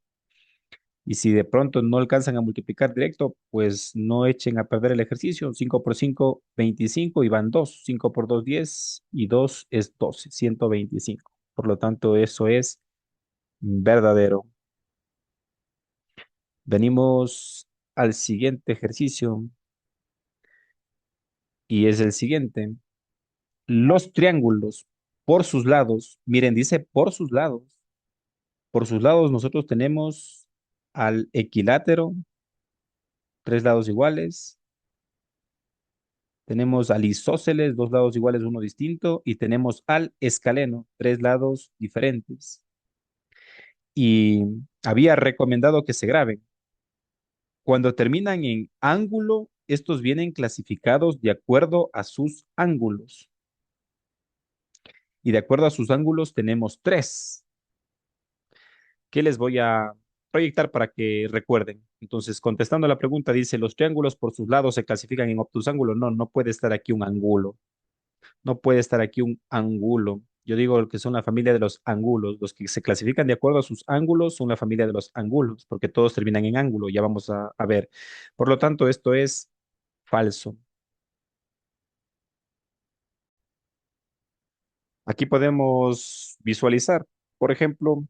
Y si de pronto no alcanzan a multiplicar directo, pues no echen a perder el ejercicio. 5 por 5, 25 y van 2. 5 por 2, 10 y 2 es 12, 125. Por lo tanto, eso es verdadero. Venimos al siguiente ejercicio y es el siguiente. Los triángulos por sus lados, miren, dice por sus lados. Por sus lados nosotros tenemos al equilátero, 3 lados iguales. Tenemos al isósceles, 2 lados iguales, uno distinto. Y tenemos al escaleno, 3 lados diferentes. Y había recomendado que se graben. Cuando terminan en ángulo, estos vienen clasificados de acuerdo a sus ángulos. Y de acuerdo a sus ángulos tenemos tres, que les voy a proyectar para que recuerden. Entonces, contestando a la pregunta, dice, ¿los triángulos por sus lados se clasifican en obtus ángulo? No, no puede estar aquí un ángulo. No puede estar aquí un ángulo. Yo digo que son la familia de los ángulos. Los que se clasifican de acuerdo a sus ángulos son la familia de los ángulos, porque todos terminan en ángulo. Ya vamos a ver. Por lo tanto, esto es falso. Aquí podemos visualizar, por ejemplo,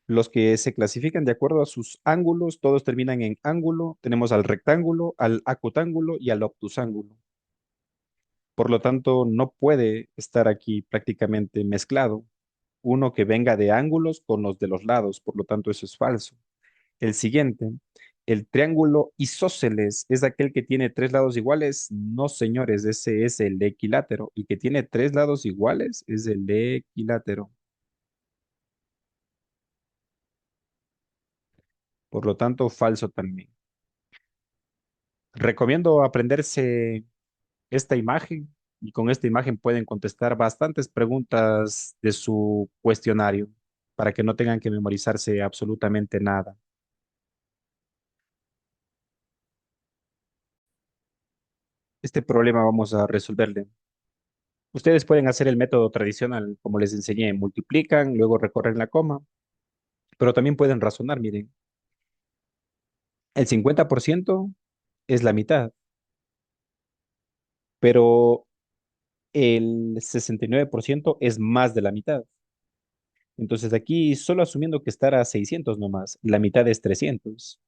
los que se clasifican de acuerdo a sus ángulos, todos terminan en ángulo. Tenemos al rectángulo, al acutángulo y al obtusángulo. Por lo tanto, no puede estar aquí prácticamente mezclado uno que venga de ángulos con los de los lados. Por lo tanto, eso es falso. El siguiente, el triángulo isósceles es aquel que tiene tres lados iguales. No, señores, ese es el equilátero. El que tiene tres lados iguales es el equilátero. Por lo tanto, falso también. Recomiendo aprenderse esta imagen y con esta imagen pueden contestar bastantes preguntas de su cuestionario para que no tengan que memorizarse absolutamente nada. Este problema vamos a resolverle. Ustedes pueden hacer el método tradicional, como les enseñé, multiplican, luego recorren la coma, pero también pueden razonar, miren, el 50% es la mitad, pero el 69% es más de la mitad. Entonces aquí, solo asumiendo que estará a 600 nomás, la mitad es 300.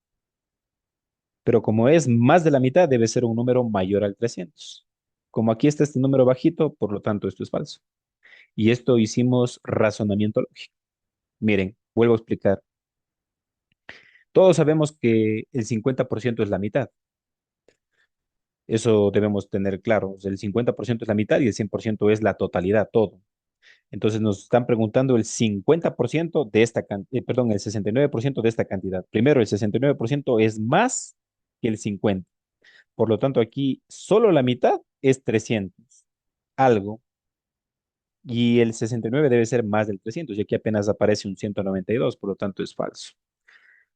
Pero como es más de la mitad, debe ser un número mayor al 300. Como aquí está este número bajito, por lo tanto esto es falso. Y esto hicimos razonamiento lógico. Miren, vuelvo a explicar. Todos sabemos que el 50% es la mitad. Eso debemos tener claro. O sea, el 50% es la mitad y el 100% es la totalidad, todo. Entonces nos están preguntando el 50% de esta cantidad, perdón, el 69% de esta cantidad. Primero, el 69% es más que el 50. Por lo tanto, aquí solo la mitad es 300, algo, y el 69 debe ser más del 300, y aquí apenas aparece un 192, por lo tanto es falso.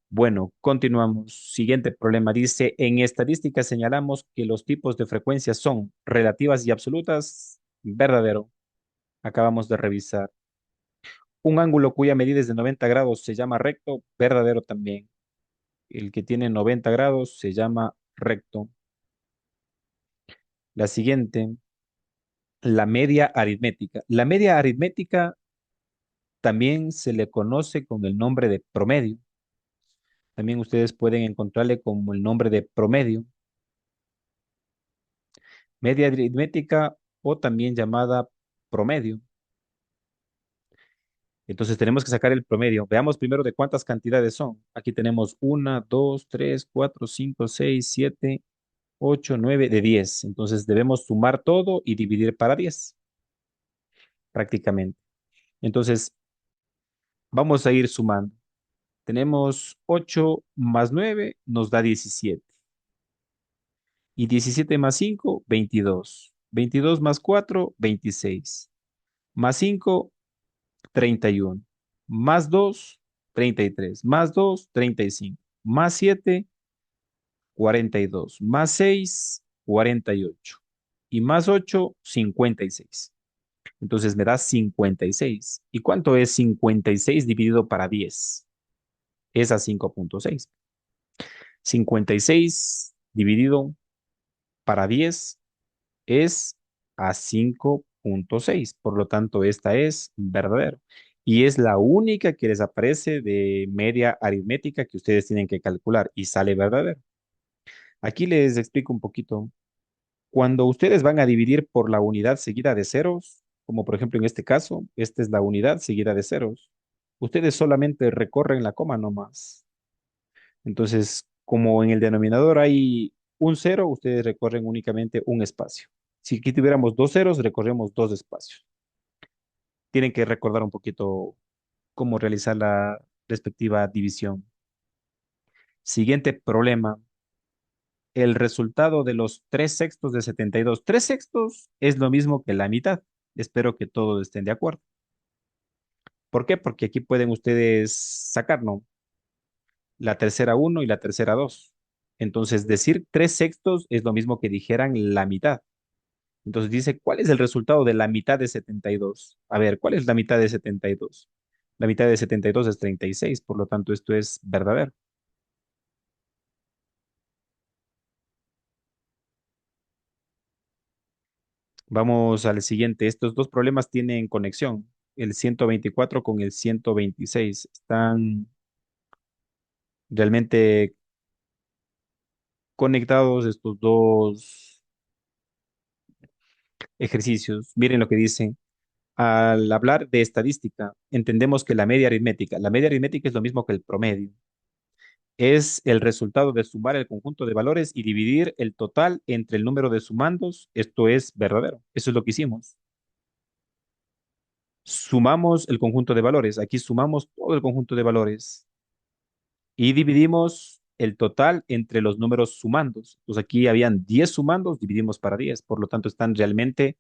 Bueno, continuamos. Siguiente problema dice, en estadística señalamos que los tipos de frecuencias son relativas y absolutas. Verdadero. Acabamos de revisar. Un ángulo cuya medida es de 90 grados se llama recto. Verdadero también. El que tiene 90 grados se llama recto. La siguiente, la media aritmética. La media aritmética también se le conoce con el nombre de promedio. También ustedes pueden encontrarle como el nombre de promedio, media aritmética o también llamada promedio. Entonces tenemos que sacar el promedio. Veamos primero de cuántas cantidades son. Aquí tenemos una, 2, 3, 4, 5, 6, 7, 8, 9, de 10. Entonces debemos sumar todo y dividir para 10 prácticamente. Entonces vamos a ir sumando. Tenemos 8 más 9 nos da 17. Y 17 más 5, 22. 22 más 4, 26. Más 5, 31. Más 2, 33. Más 2, 35. Más 7, 42. Más 6, 48. Y más 8, 56. Entonces me da 56. ¿Y cuánto es 56 dividido para 10? Es a 5.6. 56 dividido para 10 es a 5.6. Por lo tanto, esta es verdadera. Y es la única que les aparece de media aritmética que ustedes tienen que calcular y sale verdadero. Aquí les explico un poquito. Cuando ustedes van a dividir por la unidad seguida de ceros, como por ejemplo en este caso, esta es la unidad seguida de ceros, ustedes solamente recorren la coma nomás. Entonces, como en el denominador hay un cero, ustedes recorren únicamente un espacio. Si aquí tuviéramos dos ceros, recorremos dos espacios. Tienen que recordar un poquito cómo realizar la respectiva división. Siguiente problema. El resultado de los 3 sextos de 72. 3 sextos es lo mismo que la mitad. Espero que todos estén de acuerdo. ¿Por qué? Porque aquí pueden ustedes sacar, ¿no? La tercera uno y la tercera 2. Entonces, decir 3 sextos es lo mismo que dijeran la mitad. Entonces dice, ¿cuál es el resultado de la mitad de 72? A ver, ¿cuál es la mitad de 72? La mitad de 72 es 36, por lo tanto esto es verdadero. Vamos al siguiente. Estos dos problemas tienen conexión. El 124 con el 126 están realmente conectados estos dos ejercicios. Miren lo que dicen. Al hablar de estadística, entendemos que la media aritmética es lo mismo que el promedio. Es el resultado de sumar el conjunto de valores y dividir el total entre el número de sumandos. Esto es verdadero. Eso es lo que hicimos. Sumamos el conjunto de valores. Aquí sumamos todo el conjunto de valores y dividimos el total entre los números sumandos. Entonces aquí habían 10 sumandos, dividimos para 10. Por lo tanto, están realmente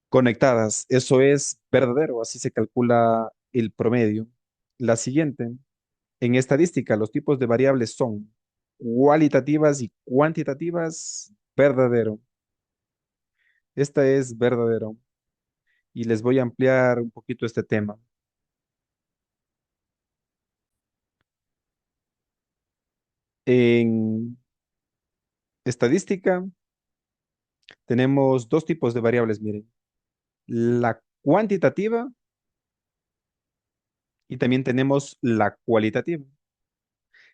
conectadas. Eso es verdadero. Así se calcula el promedio. La siguiente. En estadística, los tipos de variables son cualitativas y cuantitativas. Verdadero. Esta es verdadero. Y les voy a ampliar un poquito este tema. En estadística tenemos dos tipos de variables, miren. La cuantitativa y también tenemos la cualitativa.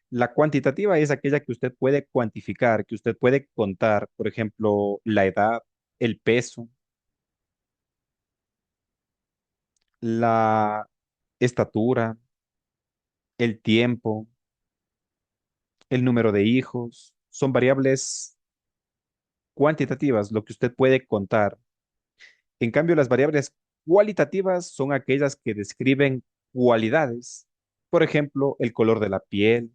La cuantitativa es aquella que usted puede cuantificar, que usted puede contar, por ejemplo, la edad, el peso, la estatura, el tiempo, el número de hijos. Son variables cuantitativas, lo que usted puede contar. En cambio, las variables cualitativas son aquellas que describen cualidades. Por ejemplo, el color de la piel,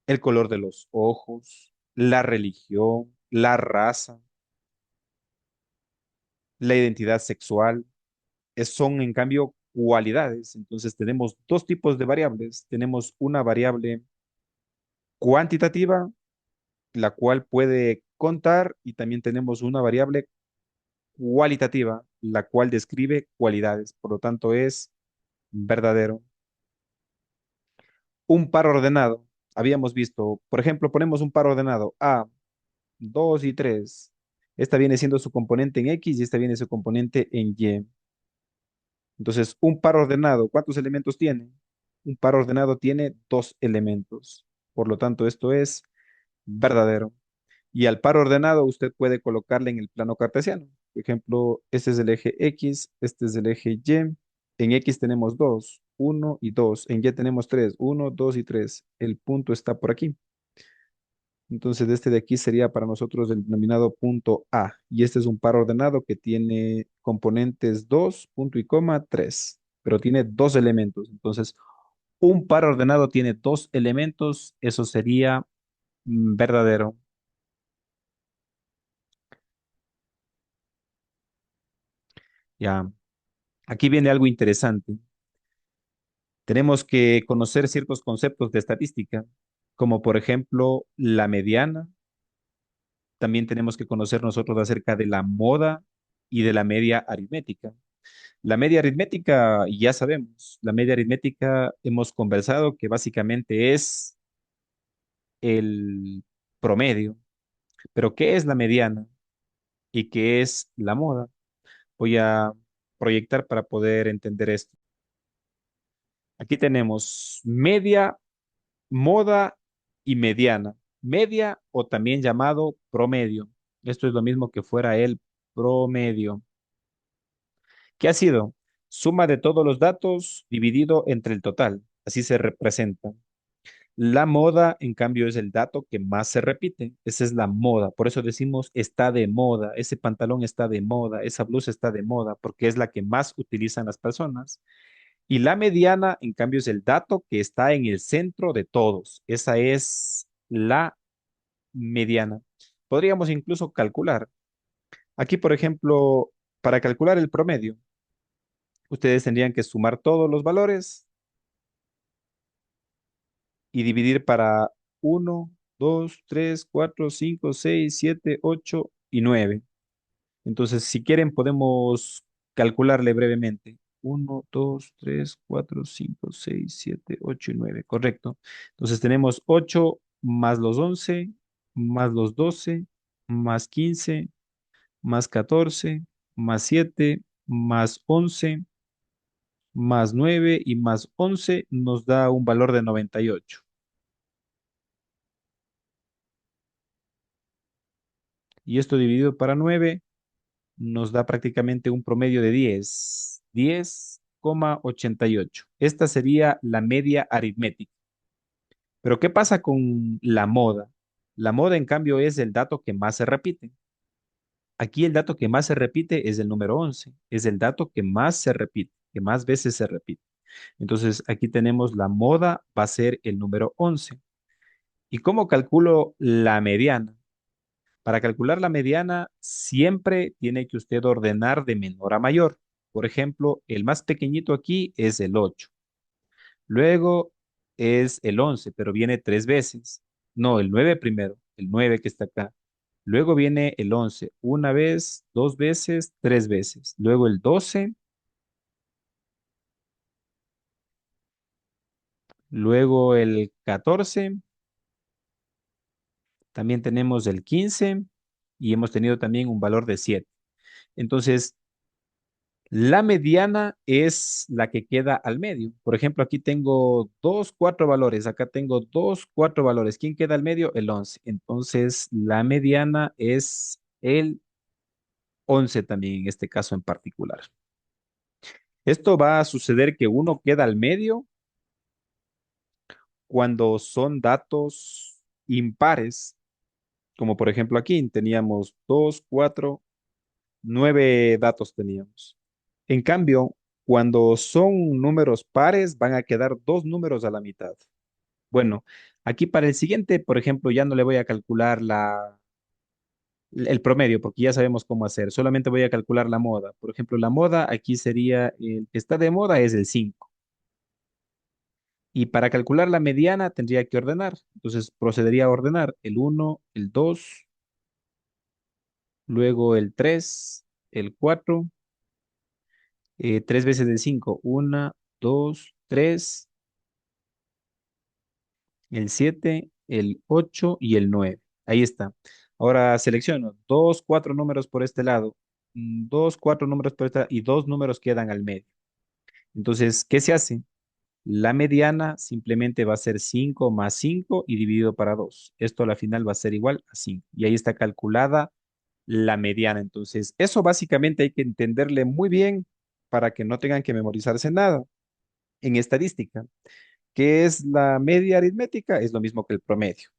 el color de los ojos, la religión, la raza, la identidad sexual. Son, en cambio, cualidades. Entonces, tenemos dos tipos de variables. Tenemos una variable cuantitativa, la cual puede contar, y también tenemos una variable cualitativa, la cual describe cualidades. Por lo tanto, es verdadero. Un par ordenado. Habíamos visto, por ejemplo, ponemos un par ordenado A, 2 y 3. Esta viene siendo su componente en X y esta viene su componente en Y. Entonces, un par ordenado, ¿cuántos elementos tiene? Un par ordenado tiene dos elementos. Por lo tanto, esto es verdadero. Y al par ordenado usted puede colocarle en el plano cartesiano. Por ejemplo, este es el eje X, este es el eje Y. En X tenemos 2, 1 y 2. En Y tenemos 3, 1, 2 y 3. El punto está por aquí. Entonces, este de aquí sería para nosotros el denominado punto A. Y este es un par ordenado que tiene componentes 2, punto y coma, 3. Pero tiene dos elementos. Entonces, un par ordenado tiene dos elementos. Eso sería verdadero. Ya, aquí viene algo interesante. Tenemos que conocer ciertos conceptos de estadística, como por ejemplo la mediana. También tenemos que conocer nosotros acerca de la moda y de la media aritmética. La media aritmética, ya sabemos, la media aritmética hemos conversado que básicamente es el promedio. Pero ¿qué es la mediana y qué es la moda? Voy a proyectar para poder entender esto. Aquí tenemos media, moda y mediana. Media o también llamado promedio. Esto es lo mismo que fuera el promedio. ¿Qué ha sido? Suma de todos los datos dividido entre el total. Así se representa. La moda, en cambio, es el dato que más se repite. Esa es la moda. Por eso decimos está de moda. Ese pantalón está de moda. Esa blusa está de moda porque es la que más utilizan las personas. Y la mediana, en cambio, es el dato que está en el centro de todos. Esa es la mediana. Podríamos incluso calcular. Aquí, por ejemplo, para calcular el promedio, ustedes tendrían que sumar todos los valores y dividir para 1, 2, 3, 4, 5, 6, 7, 8 y 9. Entonces, si quieren, podemos calcularle brevemente. Uno, 2, 3, 4, 5, 6, 7, 8 y 9. Correcto. Entonces tenemos 8 más los 11, más los 12, más 15, más 14, más 7, más 11, más 9 y más 11 nos da un valor de 98. Y esto dividido para 9 nos da prácticamente un promedio de 10,88. Esta sería la media aritmética. Pero ¿qué pasa con la moda? La moda, en cambio, es el dato que más se repite. Aquí el dato que más se repite es el número 11. Es el dato que más se repite, que más veces se repite. Entonces, aquí tenemos la moda, va a ser el número 11. ¿Y cómo calculo la mediana? Para calcular la mediana, siempre tiene que usted ordenar de menor a mayor. Por ejemplo, el más pequeñito aquí es el 8. Luego es el 11, pero viene tres veces. No, el 9 primero, el 9 que está acá. Luego viene el 11, una vez, dos veces, tres veces. Luego el 12, luego el 14, también tenemos el 15 y hemos tenido también un valor de 7. Entonces, la mediana es la que queda al medio. Por ejemplo, aquí tengo dos, cuatro valores. Acá tengo dos, cuatro valores. ¿Quién queda al medio? El 11. Entonces, la mediana es el 11 también en este caso en particular. Esto va a suceder que uno queda al medio cuando son datos impares, como por ejemplo aquí teníamos dos, cuatro, nueve datos teníamos. En cambio, cuando son números pares, van a quedar dos números a la mitad. Bueno, aquí para el siguiente, por ejemplo, ya no le voy a calcular el promedio, porque ya sabemos cómo hacer. Solamente voy a calcular la moda. Por ejemplo, la moda aquí sería, el que está de moda es el 5. Y para calcular la mediana tendría que ordenar. Entonces procedería a ordenar el uno, el 2, luego el 3, el 4, tres veces el 5, una, 2, 3, el 7, el 8 y el 9. Ahí está. Ahora selecciono dos, cuatro números por este lado, dos, cuatro números por este lado y dos números quedan al medio. Entonces, ¿qué se hace? La mediana simplemente va a ser 5 más 5 y dividido para 2. Esto a la final va a ser igual a 5. Y ahí está calculada la mediana. Entonces, eso básicamente hay que entenderle muy bien para que no tengan que memorizarse nada. En estadística, ¿qué es la media aritmética? Es lo mismo que el promedio.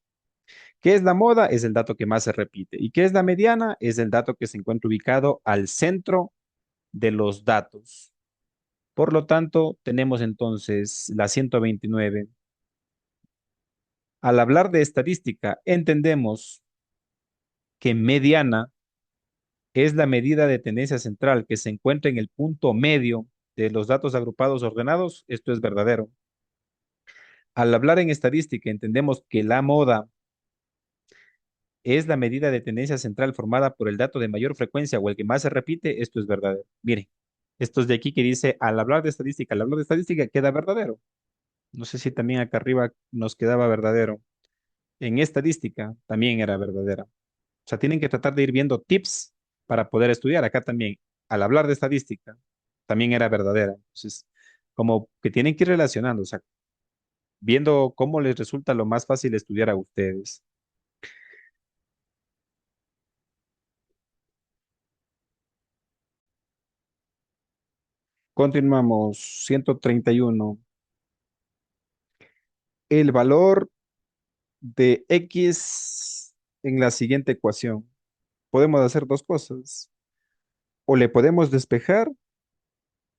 ¿Qué es la moda? Es el dato que más se repite. ¿Y qué es la mediana? Es el dato que se encuentra ubicado al centro de los datos. Por lo tanto, tenemos entonces la 129. Al hablar de estadística, entendemos que mediana es la medida de tendencia central que se encuentra en el punto medio de los datos agrupados ordenados. Esto es verdadero. Al hablar en estadística, entendemos que la moda es la medida de tendencia central formada por el dato de mayor frecuencia o el que más se repite. Esto es verdadero. Miren, esto es de aquí que dice, al hablar de estadística queda verdadero. No sé si también acá arriba nos quedaba verdadero. En estadística también era verdadera. O sea, tienen que tratar de ir viendo tips para poder estudiar. Acá también, al hablar de estadística, también era verdadera. Entonces, como que tienen que ir relacionando, o sea, viendo cómo les resulta lo más fácil estudiar a ustedes. Continuamos. 131. El valor de X en la siguiente ecuación. Podemos hacer dos cosas. O le podemos despejar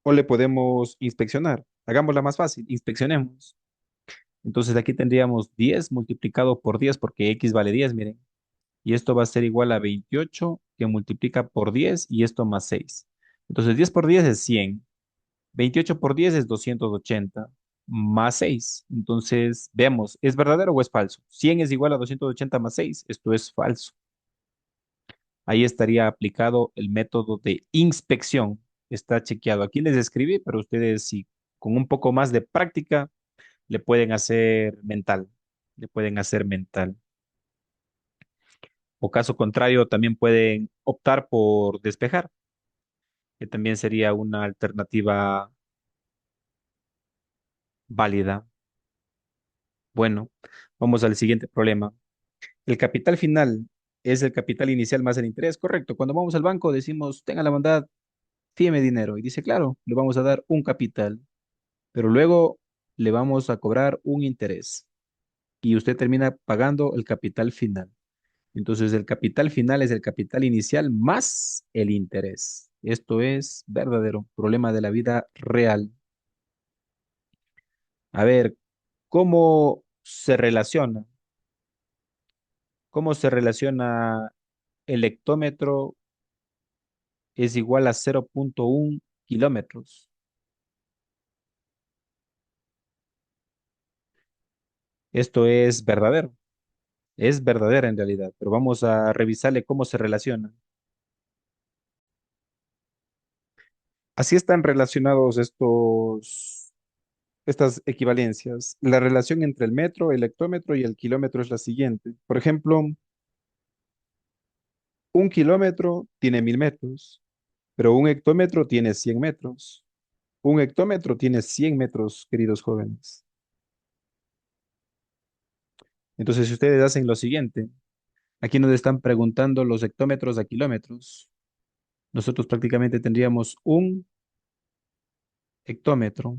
o le podemos inspeccionar. Hagámosla más fácil. Inspeccionemos. Entonces aquí tendríamos 10 multiplicado por 10 porque X vale 10, miren. Y esto va a ser igual a 28 que multiplica por 10 y esto más 6. Entonces 10 por 10 es 100. 28 por 10 es 280 más 6. Entonces veamos, ¿es verdadero o es falso? 100 es igual a 280 más 6. Esto es falso. Ahí estaría aplicado el método de inspección. Está chequeado. Aquí les escribí, pero ustedes si con un poco más de práctica le pueden hacer mental. Le pueden hacer mental. O caso contrario, también pueden optar por despejar, que también sería una alternativa válida. Bueno, vamos al siguiente problema. El capital final es el capital inicial más el interés, correcto. Cuando vamos al banco decimos, tenga la bondad, fíeme dinero. Y dice, claro, le vamos a dar un capital, pero luego le vamos a cobrar un interés. Y usted termina pagando el capital final. Entonces, el capital final es el capital inicial más el interés. Esto es verdadero, problema de la vida real. A ver, ¿cómo se relaciona? ¿Cómo se relaciona el hectómetro es igual a 0,1 kilómetros? Esto es verdadera en realidad, pero vamos a revisarle cómo se relaciona. Así están relacionados estas equivalencias. La relación entre el metro, el hectómetro y el kilómetro es la siguiente. Por ejemplo, un kilómetro tiene 1000 metros, pero un hectómetro tiene 100 metros. Un hectómetro tiene 100 metros, queridos jóvenes. Entonces, si ustedes hacen lo siguiente, aquí nos están preguntando los hectómetros a kilómetros. Nosotros prácticamente tendríamos un hectómetro.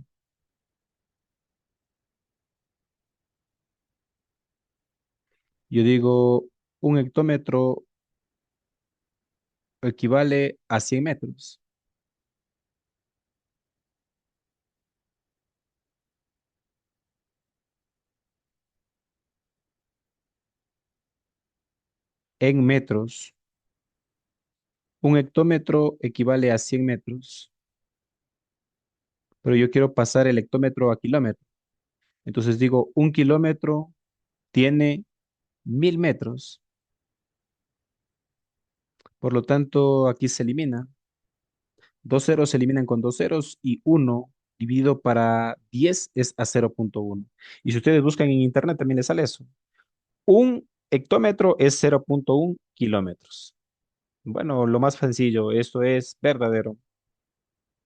Yo digo, un hectómetro equivale a 100 metros en metros. Un hectómetro equivale a 100 metros, pero yo quiero pasar el hectómetro a kilómetro. Entonces digo, un kilómetro tiene 1000 metros. Por lo tanto, aquí se elimina. Dos ceros se eliminan con dos ceros y uno dividido para 10 es a 0,1. Y si ustedes buscan en internet también les sale eso. Un hectómetro es 0,1 kilómetros. Bueno, lo más sencillo, esto es verdadero.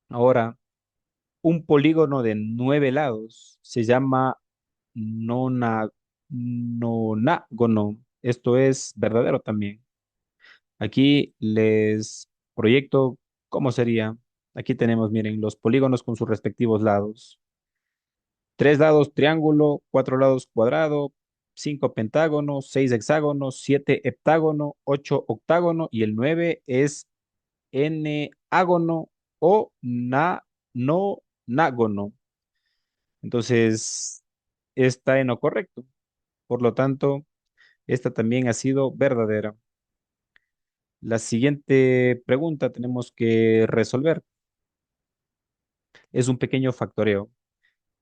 Ahora, un polígono de 9 lados se llama nona- nonágono. Esto es verdadero también. Aquí les proyecto cómo sería. Aquí tenemos, miren, los polígonos con sus respectivos lados. 3 lados triángulo, 4 lados cuadrado, 5 pentágono, 6 hexágonos, 7 heptágono, 8 octágono y el 9 es n-ágono o nonágono. Entonces, está en lo correcto. Por lo tanto, esta también ha sido verdadera. La siguiente pregunta tenemos que resolver. Es un pequeño factoreo.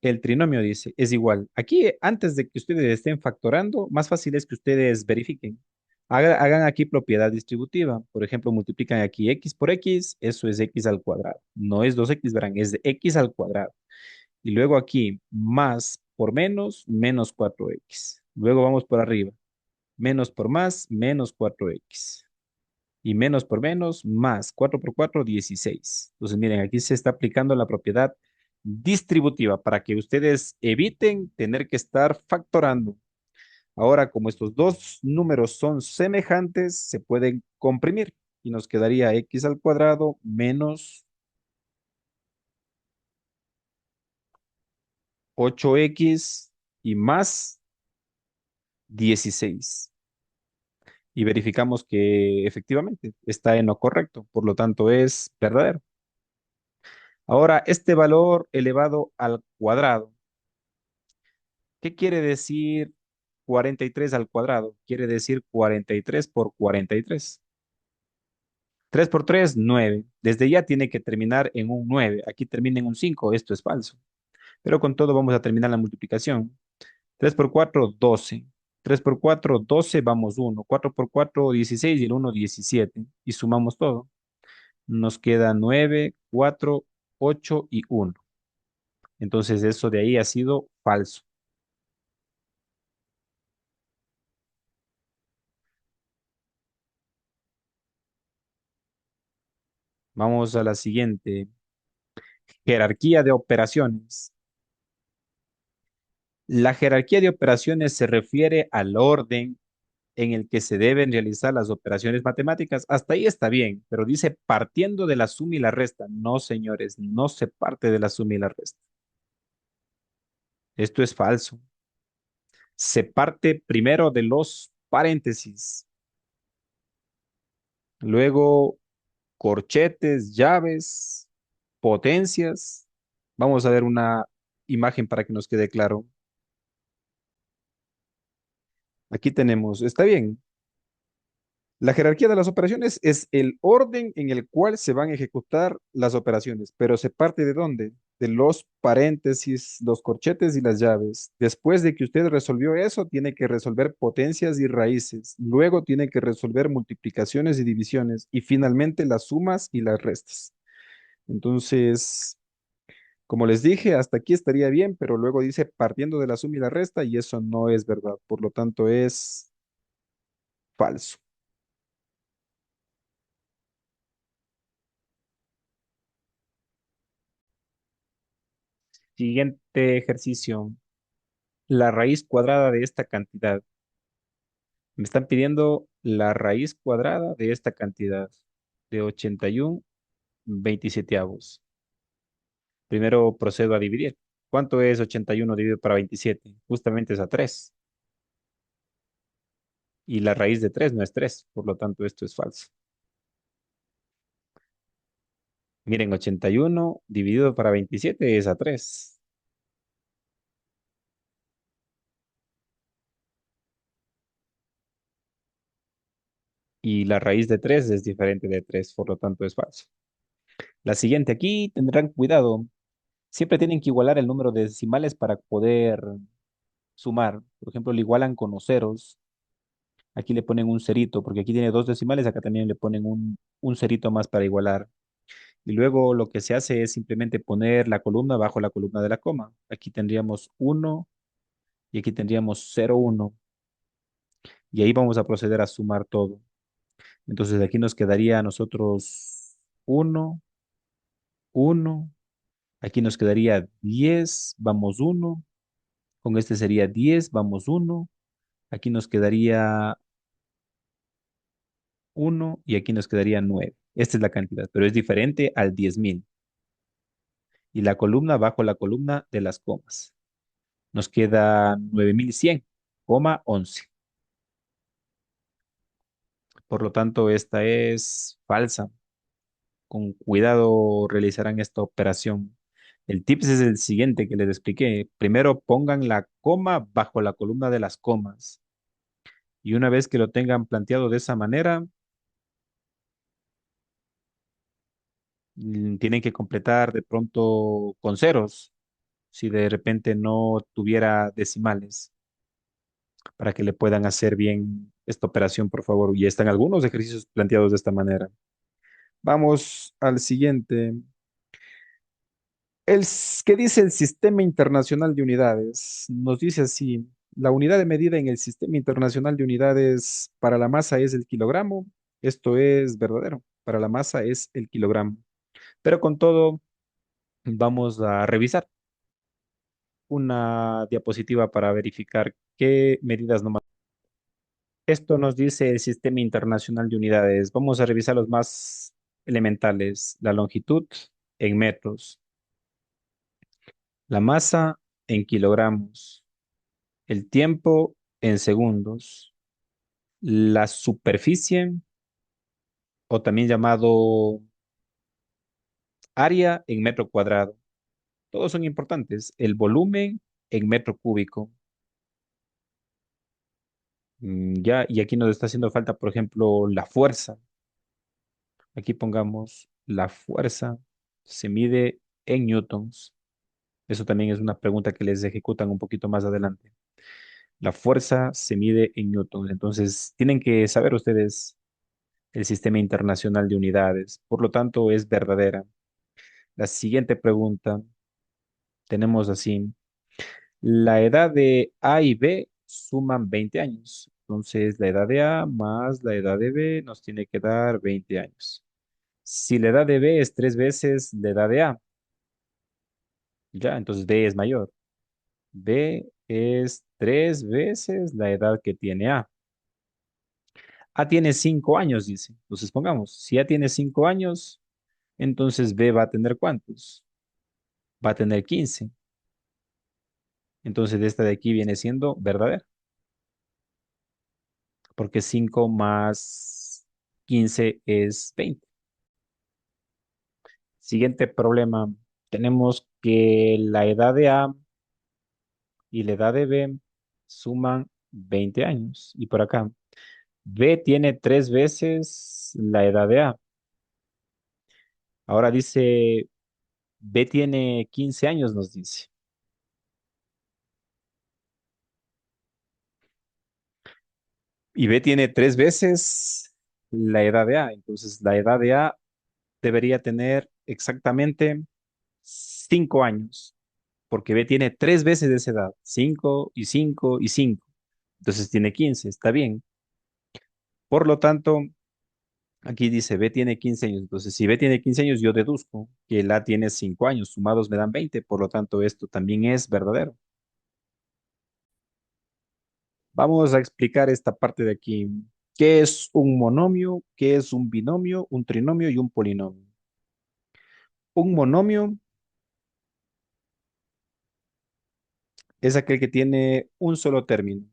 El trinomio dice, es igual. Aquí, antes de que ustedes estén factorando, más fácil es que ustedes verifiquen. Hagan aquí propiedad distributiva. Por ejemplo, multiplican aquí x por x, eso es x al cuadrado. No es 2x, verán, es de x al cuadrado. Y luego aquí, más por menos, menos 4x. Luego vamos por arriba. Menos por más, menos 4x. Y menos por menos, más 4 por 4 16. Entonces, miren, aquí se está aplicando la propiedad distributiva para que ustedes eviten tener que estar factorando. Ahora, como estos dos números son semejantes, se pueden comprimir y nos quedaría x al cuadrado menos 8x y más 16. Y verificamos que efectivamente está en lo correcto, por lo tanto es verdadero. Ahora, este valor elevado al cuadrado, ¿qué quiere decir 43 al cuadrado? Quiere decir 43 por 43. 3 por 3, 9. Desde ya tiene que terminar en un 9. Aquí termina en un 5. Esto es falso. Pero con todo vamos a terminar la multiplicación. 3 por 4, 12. 3 por 4 12 vamos uno. 4 por 4 16 y el uno 17. Y sumamos todo. Nos queda 9 4 8 y uno. Entonces eso de ahí ha sido falso. Vamos a la siguiente. Jerarquía de operaciones. La jerarquía de operaciones se refiere al orden en el que se deben realizar las operaciones matemáticas. Hasta ahí está bien, pero dice partiendo de la suma y la resta. No, señores, no se parte de la suma y la resta. Esto es falso. Se parte primero de los paréntesis, luego corchetes, llaves, potencias. Vamos a ver una imagen para que nos quede claro. Aquí tenemos, está bien. La jerarquía de las operaciones es el orden en el cual se van a ejecutar las operaciones, pero se parte de dónde? De los paréntesis, los corchetes y las llaves. Después de que usted resolvió eso, tiene que resolver potencias y raíces. Luego tiene que resolver multiplicaciones y divisiones. Y finalmente las sumas y las restas. Entonces, como les dije, hasta aquí estaría bien, pero luego dice partiendo de la suma y la resta y eso no es verdad. Por lo tanto, es falso. Siguiente ejercicio. La raíz cuadrada de esta cantidad. Me están pidiendo la raíz cuadrada de esta cantidad de 81 27avos. Primero procedo a dividir. ¿Cuánto es 81 dividido para 27? Justamente es a 3. Y la raíz de 3 no es 3. Por lo tanto, esto es falso. Miren, 81 dividido para 27 es a 3. Y la raíz de 3 es diferente de 3. Por lo tanto, es falso. La siguiente aquí tendrán cuidado. Siempre tienen que igualar el número de decimales para poder sumar. Por ejemplo, le igualan con los ceros. Aquí le ponen un cerito, porque aquí tiene dos decimales, acá también le ponen un cerito más para igualar. Y luego lo que se hace es simplemente poner la columna bajo la columna de la coma. Aquí tendríamos uno y aquí tendríamos 0, 1. Y ahí vamos a proceder a sumar todo. Entonces aquí nos quedaría a nosotros uno, uno. Aquí nos quedaría 10, vamos uno. Con este sería 10, vamos uno. Aquí nos quedaría uno y aquí nos quedaría 9. Esta es la cantidad, pero es diferente al 10.000. Y la columna bajo la columna de las comas. Nos queda 9100,11. Por lo tanto, esta es falsa. Con cuidado realizarán esta operación. El tips es el siguiente que les expliqué. Primero pongan la coma bajo la columna de las comas. Y una vez que lo tengan planteado de esa manera, tienen que completar de pronto con ceros, si de repente no tuviera decimales, para que le puedan hacer bien esta operación, por favor. Y están algunos ejercicios planteados de esta manera. Vamos al siguiente. ¿Qué dice el Sistema Internacional de Unidades? Nos dice así, la unidad de medida en el Sistema Internacional de Unidades para la masa es el kilogramo. Esto es verdadero. Para la masa es el kilogramo. Pero con todo, vamos a revisar una diapositiva para verificar qué medidas no. Esto nos dice el Sistema Internacional de Unidades. Vamos a revisar los más elementales. La longitud en metros, la masa en kilogramos, el tiempo en segundos, la superficie o también llamado área en metro cuadrado. Todos son importantes. El volumen en metro cúbico. Ya, y aquí nos está haciendo falta, por ejemplo, la fuerza. Aquí pongamos la fuerza se mide en newtons. Eso también es una pregunta que les ejecutan un poquito más adelante. La fuerza se mide en newtons. Entonces, tienen que saber ustedes el sistema internacional de unidades. Por lo tanto, es verdadera. La siguiente pregunta tenemos así. La edad de A y B suman 20 años. Entonces, la edad de A más la edad de B nos tiene que dar 20 años. Si la edad de B es tres veces la edad de A, ya, entonces B es mayor. B es tres veces la edad que tiene A. A tiene 5 años, dice. Entonces pongamos, si A tiene 5 años, entonces B va a tener ¿cuántos? Va a tener 15. Entonces esta de aquí viene siendo verdadera, porque 5 más 15 es 20. Siguiente problema. Tenemos que la edad de A y la edad de B suman 20 años. Y por acá, B tiene tres veces la edad de A. Ahora dice, B tiene 15 años, nos dice. Y B tiene tres veces la edad de A. Entonces, la edad de A debería tener exactamente 5 años, porque B tiene tres veces de esa edad, 5 y 5 y 5. Entonces tiene 15, está bien. Por lo tanto, aquí dice B tiene 15 años. Entonces, si B tiene 15 años, yo deduzco que el A tiene 5 años. Sumados me dan 20. Por lo tanto, esto también es verdadero. Vamos a explicar esta parte de aquí. ¿Qué es un monomio? ¿Qué es un binomio, un trinomio y un polinomio? Un monomio es aquel que tiene un solo término.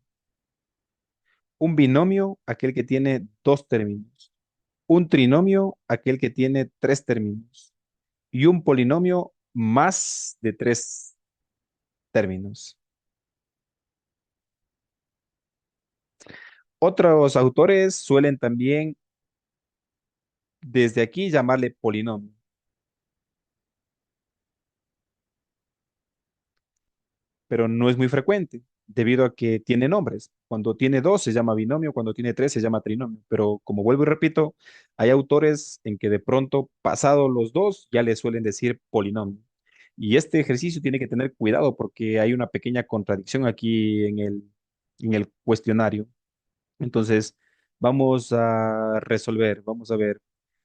Un binomio, aquel que tiene dos términos. Un trinomio, aquel que tiene tres términos. Y un polinomio, más de tres términos. Otros autores suelen también desde aquí llamarle polinomio, pero no es muy frecuente debido a que tiene nombres. Cuando tiene dos se llama binomio, cuando tiene tres se llama trinomio, pero como vuelvo y repito, hay autores en que de pronto, pasado los dos, ya le suelen decir polinomio. Y este ejercicio tiene que tener cuidado porque hay una pequeña contradicción aquí en el cuestionario. Entonces, vamos a resolver, vamos a ver.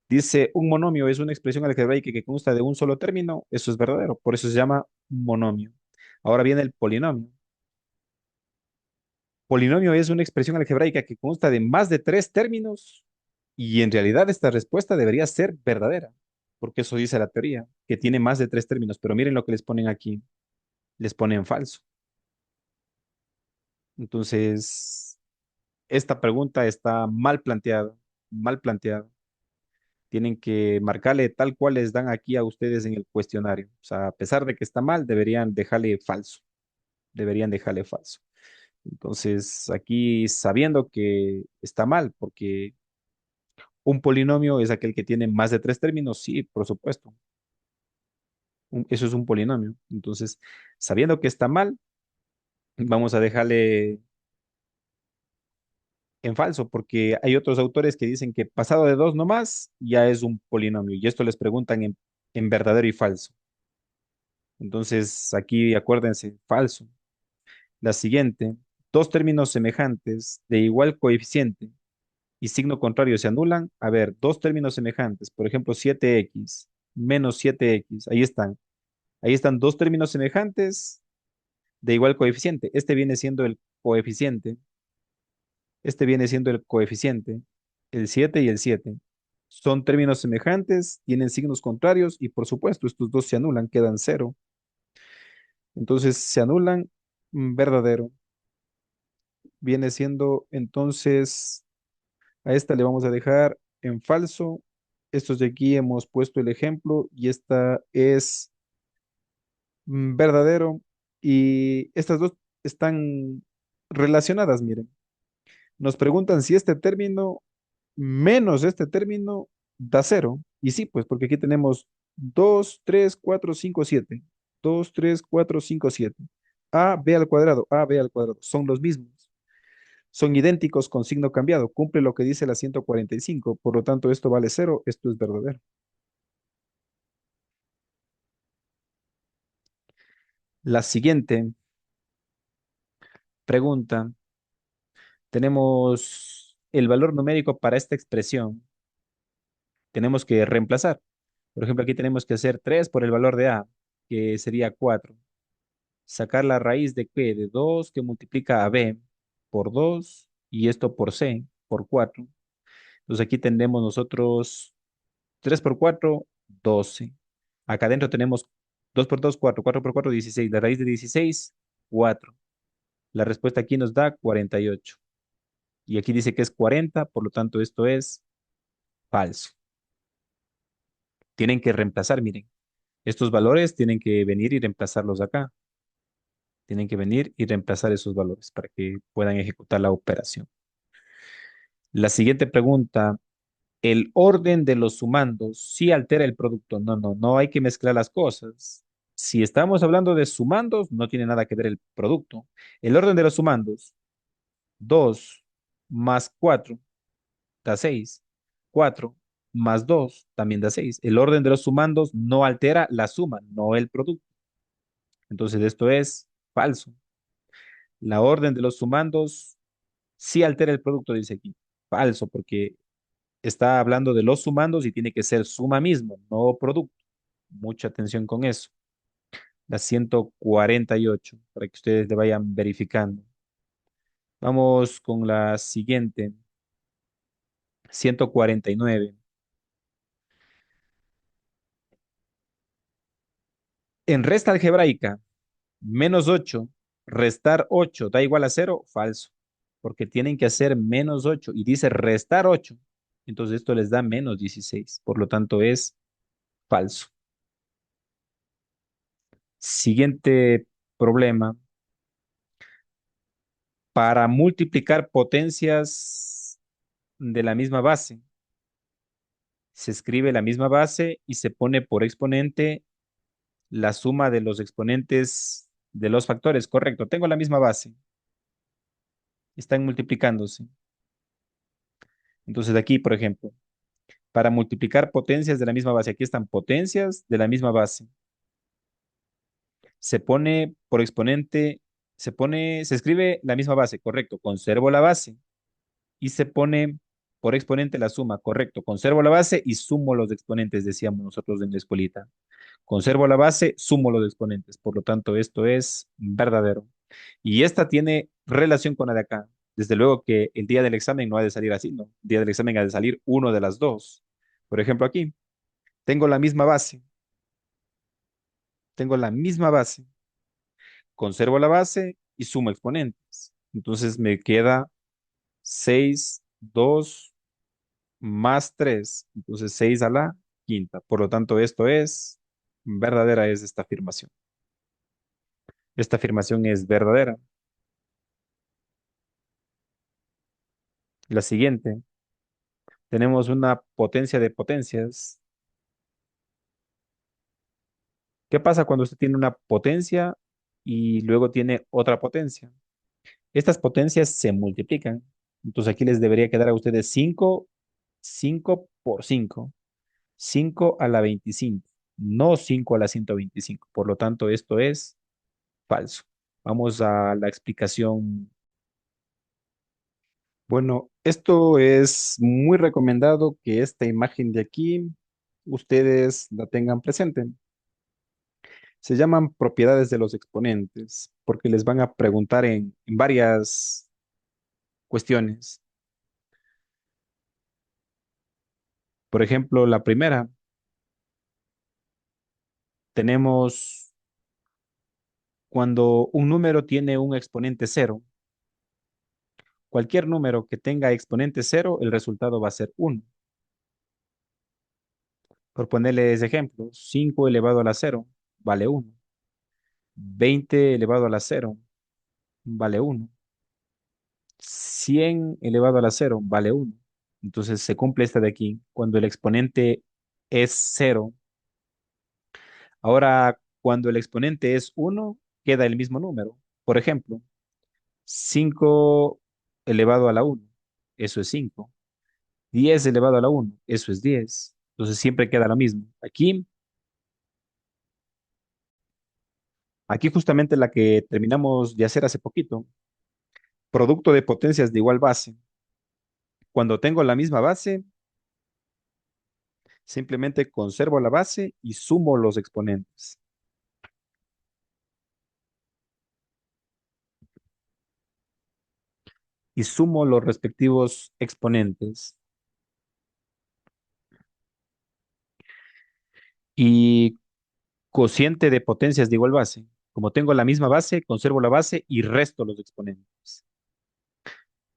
Dice, un monomio es una expresión algebraica que consta de un solo término. Eso es verdadero, por eso se llama monomio. Ahora viene el polinomio. Polinomio es una expresión algebraica que consta de más de tres términos y en realidad esta respuesta debería ser verdadera, porque eso dice la teoría, que tiene más de tres términos, pero miren lo que les ponen aquí, les ponen falso. Entonces, esta pregunta está mal planteada, mal planteada. Tienen que marcarle tal cual les dan aquí a ustedes en el cuestionario. O sea, a pesar de que está mal, deberían dejarle falso. Entonces, aquí sabiendo que está mal, porque un polinomio es aquel que tiene más de tres términos, sí, por supuesto, eso es un polinomio. Entonces, sabiendo que está mal, vamos a dejarle en falso, porque hay otros autores que dicen que pasado de dos nomás ya es un polinomio, y esto les preguntan en verdadero y falso. Entonces, aquí acuérdense, falso. La siguiente, dos términos semejantes de igual coeficiente y signo contrario se anulan. A ver, dos términos semejantes, por ejemplo, 7x menos 7x, ahí están. Ahí están dos términos semejantes de igual coeficiente. Este viene siendo el coeficiente, este viene siendo el coeficiente, el 7 y el 7. Son términos semejantes, tienen signos contrarios y por supuesto estos dos se anulan, quedan cero. Entonces se anulan, verdadero. Viene siendo entonces, a esta le vamos a dejar en falso. Estos de aquí hemos puesto el ejemplo y esta es verdadero. Y estas dos están relacionadas, miren. Nos preguntan si este término menos este término da cero. Y sí, pues porque aquí tenemos 2 3 4 5 7 2 3 4 5 7. AB al cuadrado, AB al cuadrado, son los mismos. Son idénticos con signo cambiado. Cumple lo que dice la 145. Por lo tanto, esto vale cero. Esto es verdadero. La siguiente pregunta. Tenemos el valor numérico para esta expresión. Tenemos que reemplazar. Por ejemplo, aquí tenemos que hacer 3 por el valor de A, que sería 4. Sacar la raíz de P de 2 que multiplica a B por 2 y esto por C por 4. Entonces aquí tendremos nosotros 3 por 4 12. Acá adentro tenemos 2 por 2 4 4 por 4 16. La raíz de 16 4. La respuesta aquí nos da 48. Y aquí dice que es 40, por lo tanto esto es falso. Tienen que reemplazar, miren. Estos valores tienen que venir y reemplazarlos acá. Tienen que venir y reemplazar esos valores para que puedan ejecutar la operación. La siguiente pregunta, ¿el orden de los sumandos sí altera el producto? No, no, no hay que mezclar las cosas. Si estamos hablando de sumandos, no tiene nada que ver el producto. El orden de los sumandos, 2 más 4 da 6. 4 más 2 también da 6. El orden de los sumandos no altera la suma, no el producto. Entonces esto es falso. La orden de los sumandos sí altera el producto, dice aquí. Falso, porque está hablando de los sumandos y tiene que ser suma mismo, no producto. Mucha atención con eso. La 148 para que ustedes le vayan verificando. Vamos con la siguiente, 149. En resta algebraica, -8 restar 8 da igual a cero, falso, porque tienen que hacer -8 y dice restar 8. Entonces esto les da -16. Por lo tanto es falso. Siguiente problema. Para multiplicar potencias de la misma base, se escribe la misma base y se pone por exponente la suma de los exponentes de los factores. Correcto, tengo la misma base. Están multiplicándose. Entonces aquí, por ejemplo, para multiplicar potencias de la misma base, aquí están potencias de la misma base. Se pone por exponente, se escribe la misma base, correcto. Conservo la base y se pone por exponente la suma, correcto. Conservo la base y sumo los exponentes, decíamos nosotros en la escuelita. Conservo la base, sumo los exponentes. Por lo tanto, esto es verdadero. Y esta tiene relación con la de acá. Desde luego que el día del examen no ha de salir así, ¿no? El día del examen ha de salir uno de las dos. Por ejemplo, aquí tengo la misma base, tengo la misma base, conservo la base y sumo exponentes. Entonces me queda 6 2 más 3. Entonces 6 a la quinta. Por lo tanto, esto es verdadera, es esta afirmación. Esta afirmación es verdadera. La siguiente, tenemos una potencia de potencias. ¿Qué pasa cuando usted tiene una potencia y luego tiene otra potencia? Estas potencias se multiplican. Entonces aquí les debería quedar a ustedes 5, 5 por 5, 5 a la 25, no 5 a la 125. Por lo tanto, esto es falso. Vamos a la explicación. Bueno, esto es muy recomendado que esta imagen de aquí ustedes la tengan presente. Se llaman propiedades de los exponentes porque les van a preguntar en varias cuestiones. Por ejemplo, la primera, tenemos cuando un número tiene un exponente cero. Cualquier número que tenga exponente cero, el resultado va a ser 1. Por ponerles ejemplos, 5 elevado a la cero vale 1. 20 elevado a la cero vale 1. 100 elevado a la cero vale 1. Entonces se cumple esta de aquí. Cuando el exponente es cero. Ahora, cuando el exponente es 1, queda el mismo número. Por ejemplo, 5 elevado a la uno, eso es 5. 10 elevado a la uno, eso es 10. Entonces siempre queda lo mismo. Aquí justamente la que terminamos de hacer hace poquito, producto de potencias de igual base. Cuando tengo la misma base, simplemente conservo la base y sumo los exponentes. Y sumo los respectivos exponentes. Y cociente de potencias de igual base. Como tengo la misma base, conservo la base y resto los exponentes.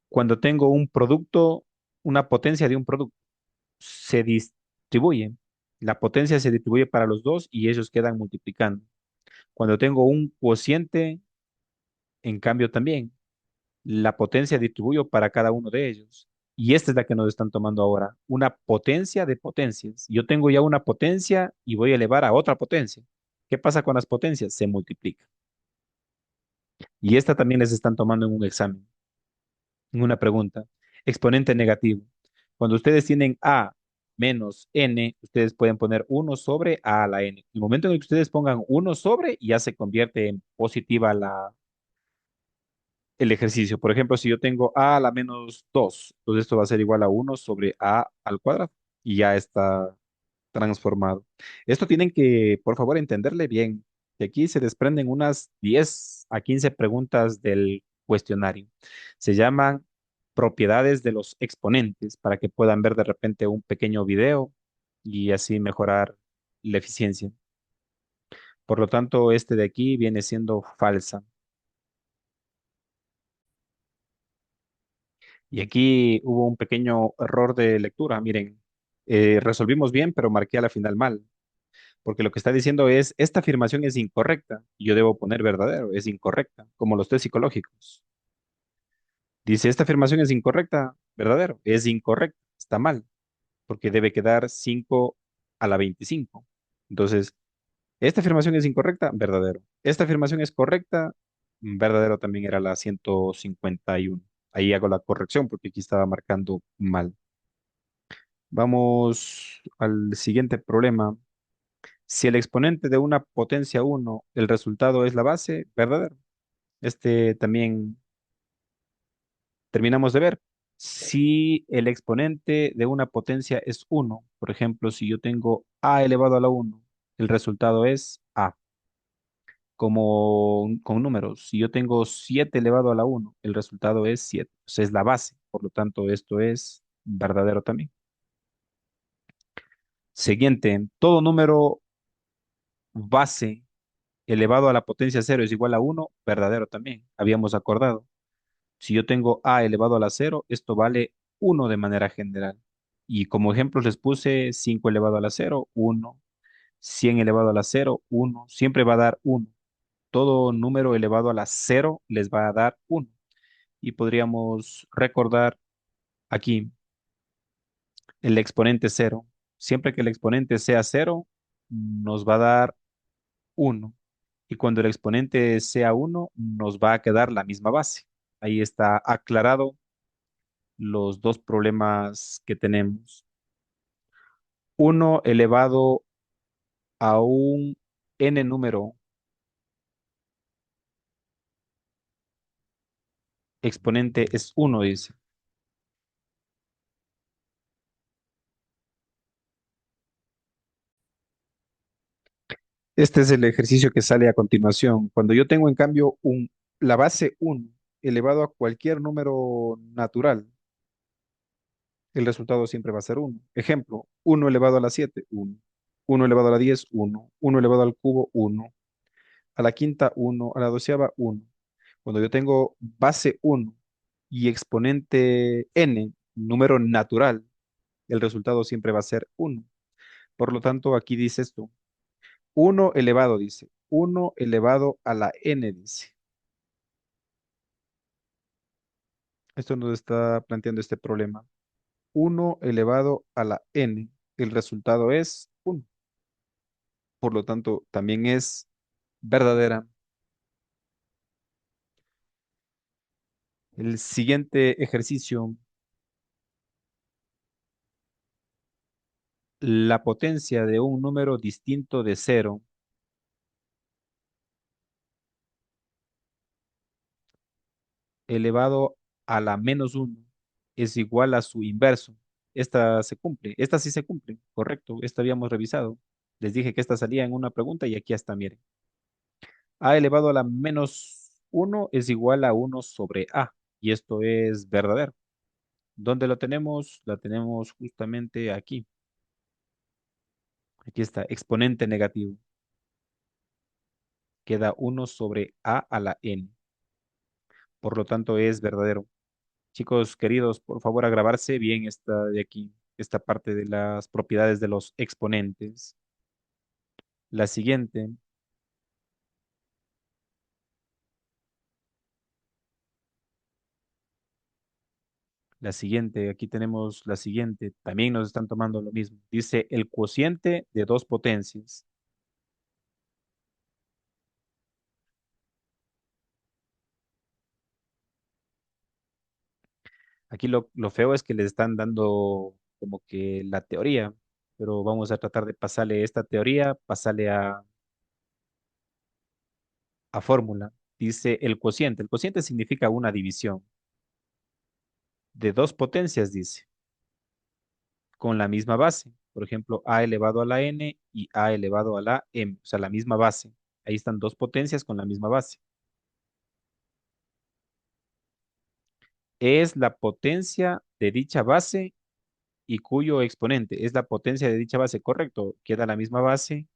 Cuando tengo un producto, una potencia de un producto, se distribuye. La potencia se distribuye para los dos y ellos quedan multiplicando. Cuando tengo un cociente, en cambio también, la potencia distribuyo para cada uno de ellos. Y esta es la que nos están tomando ahora, una potencia de potencias. Yo tengo ya una potencia y voy a elevar a otra potencia. ¿Qué pasa con las potencias? Se multiplican. Y esta también les están tomando en un examen, en una pregunta. Exponente negativo. Cuando ustedes tienen a menos n, ustedes pueden poner uno sobre a a la n. El momento en el que ustedes pongan uno sobre, ya se convierte en positiva el ejercicio. Por ejemplo, si yo tengo a la menos 2, entonces esto va a ser igual a uno sobre a al cuadrado y ya está transformado. Esto tienen que, por favor, entenderle bien. De aquí se desprenden unas 10 a 15 preguntas del cuestionario. Se llaman propiedades de los exponentes para que puedan ver de repente un pequeño video y así mejorar la eficiencia. Por lo tanto, este de aquí viene siendo falsa. Y aquí hubo un pequeño error de lectura. Miren, resolvimos bien, pero marqué a la final mal, porque lo que está diciendo es, esta afirmación es incorrecta, y yo debo poner verdadero, es incorrecta, como los test psicológicos. Dice, esta afirmación es incorrecta, verdadero, es incorrecta, está mal, porque debe quedar 5 a la 25. Entonces, esta afirmación es incorrecta, verdadero. Esta afirmación es correcta, verdadero también era la 151. Ahí hago la corrección porque aquí estaba marcando mal. Vamos al siguiente problema. Si el exponente de una potencia uno, el resultado es la base, verdadero. Este también terminamos de ver. Si el exponente de una potencia es uno, por ejemplo, si yo tengo a elevado a la uno, el resultado es a, como con números. Si yo tengo 7 elevado a la uno, el resultado es 7. Es la base, por lo tanto, esto es verdadero también. Siguiente, todo número base elevado a la potencia cero es igual a uno, verdadero también. Habíamos acordado. Si yo tengo a elevado a la cero, esto vale uno de manera general. Y como ejemplos les puse 5 elevado a la cero, uno. 100 elevado a la cero, uno. Siempre va a dar uno. Todo número elevado a la cero les va a dar uno. Y podríamos recordar aquí el exponente cero. Siempre que el exponente sea cero, nos va a dar uno. Y cuando el exponente sea uno, nos va a quedar la misma base. Ahí está aclarado los dos problemas que tenemos. Uno elevado a un n número exponente es uno, dice. Este es el ejercicio que sale a continuación. Cuando yo tengo en cambio la base uno elevado a cualquier número natural, el resultado siempre va a ser uno. Ejemplo, uno elevado a la 7, uno. Uno elevado a la 10, uno. Uno elevado al cubo, uno. A la quinta, uno. A la doceava, uno. Cuando yo tengo base uno y exponente n, número natural, el resultado siempre va a ser uno. Por lo tanto, aquí dice esto. Uno elevado, dice. Uno elevado a la n, dice. Esto nos está planteando este problema. Uno elevado a la n. El resultado es uno. Por lo tanto, también es verdadera. El siguiente ejercicio, la potencia de un número distinto de cero elevado a la menos uno es igual a su inverso. Esta se cumple, esta sí se cumple, correcto, esta habíamos revisado. Les dije que esta salía en una pregunta y aquí está, miren. A elevado a la menos uno es igual a uno sobre A, y esto es verdadero. ¿Dónde lo tenemos? La tenemos justamente aquí. Aquí está, exponente negativo. Queda uno sobre A la n. Por lo tanto, es verdadero. Chicos queridos, por favor, a grabarse bien esta de aquí, esta parte de las propiedades de los exponentes. La siguiente, aquí tenemos la siguiente. También nos están tomando lo mismo. Dice el cociente de dos potencias. Aquí lo feo es que les están dando como que la teoría, pero vamos a tratar de pasarle esta teoría, pasarle a fórmula. Dice el cociente. El cociente significa una división de dos potencias, dice, con la misma base. Por ejemplo, a elevado a la n y a elevado a la m, o sea, la misma base. Ahí están dos potencias con la misma base. Es la potencia de dicha base y cuyo exponente es la potencia de dicha base, correcto. Queda la misma base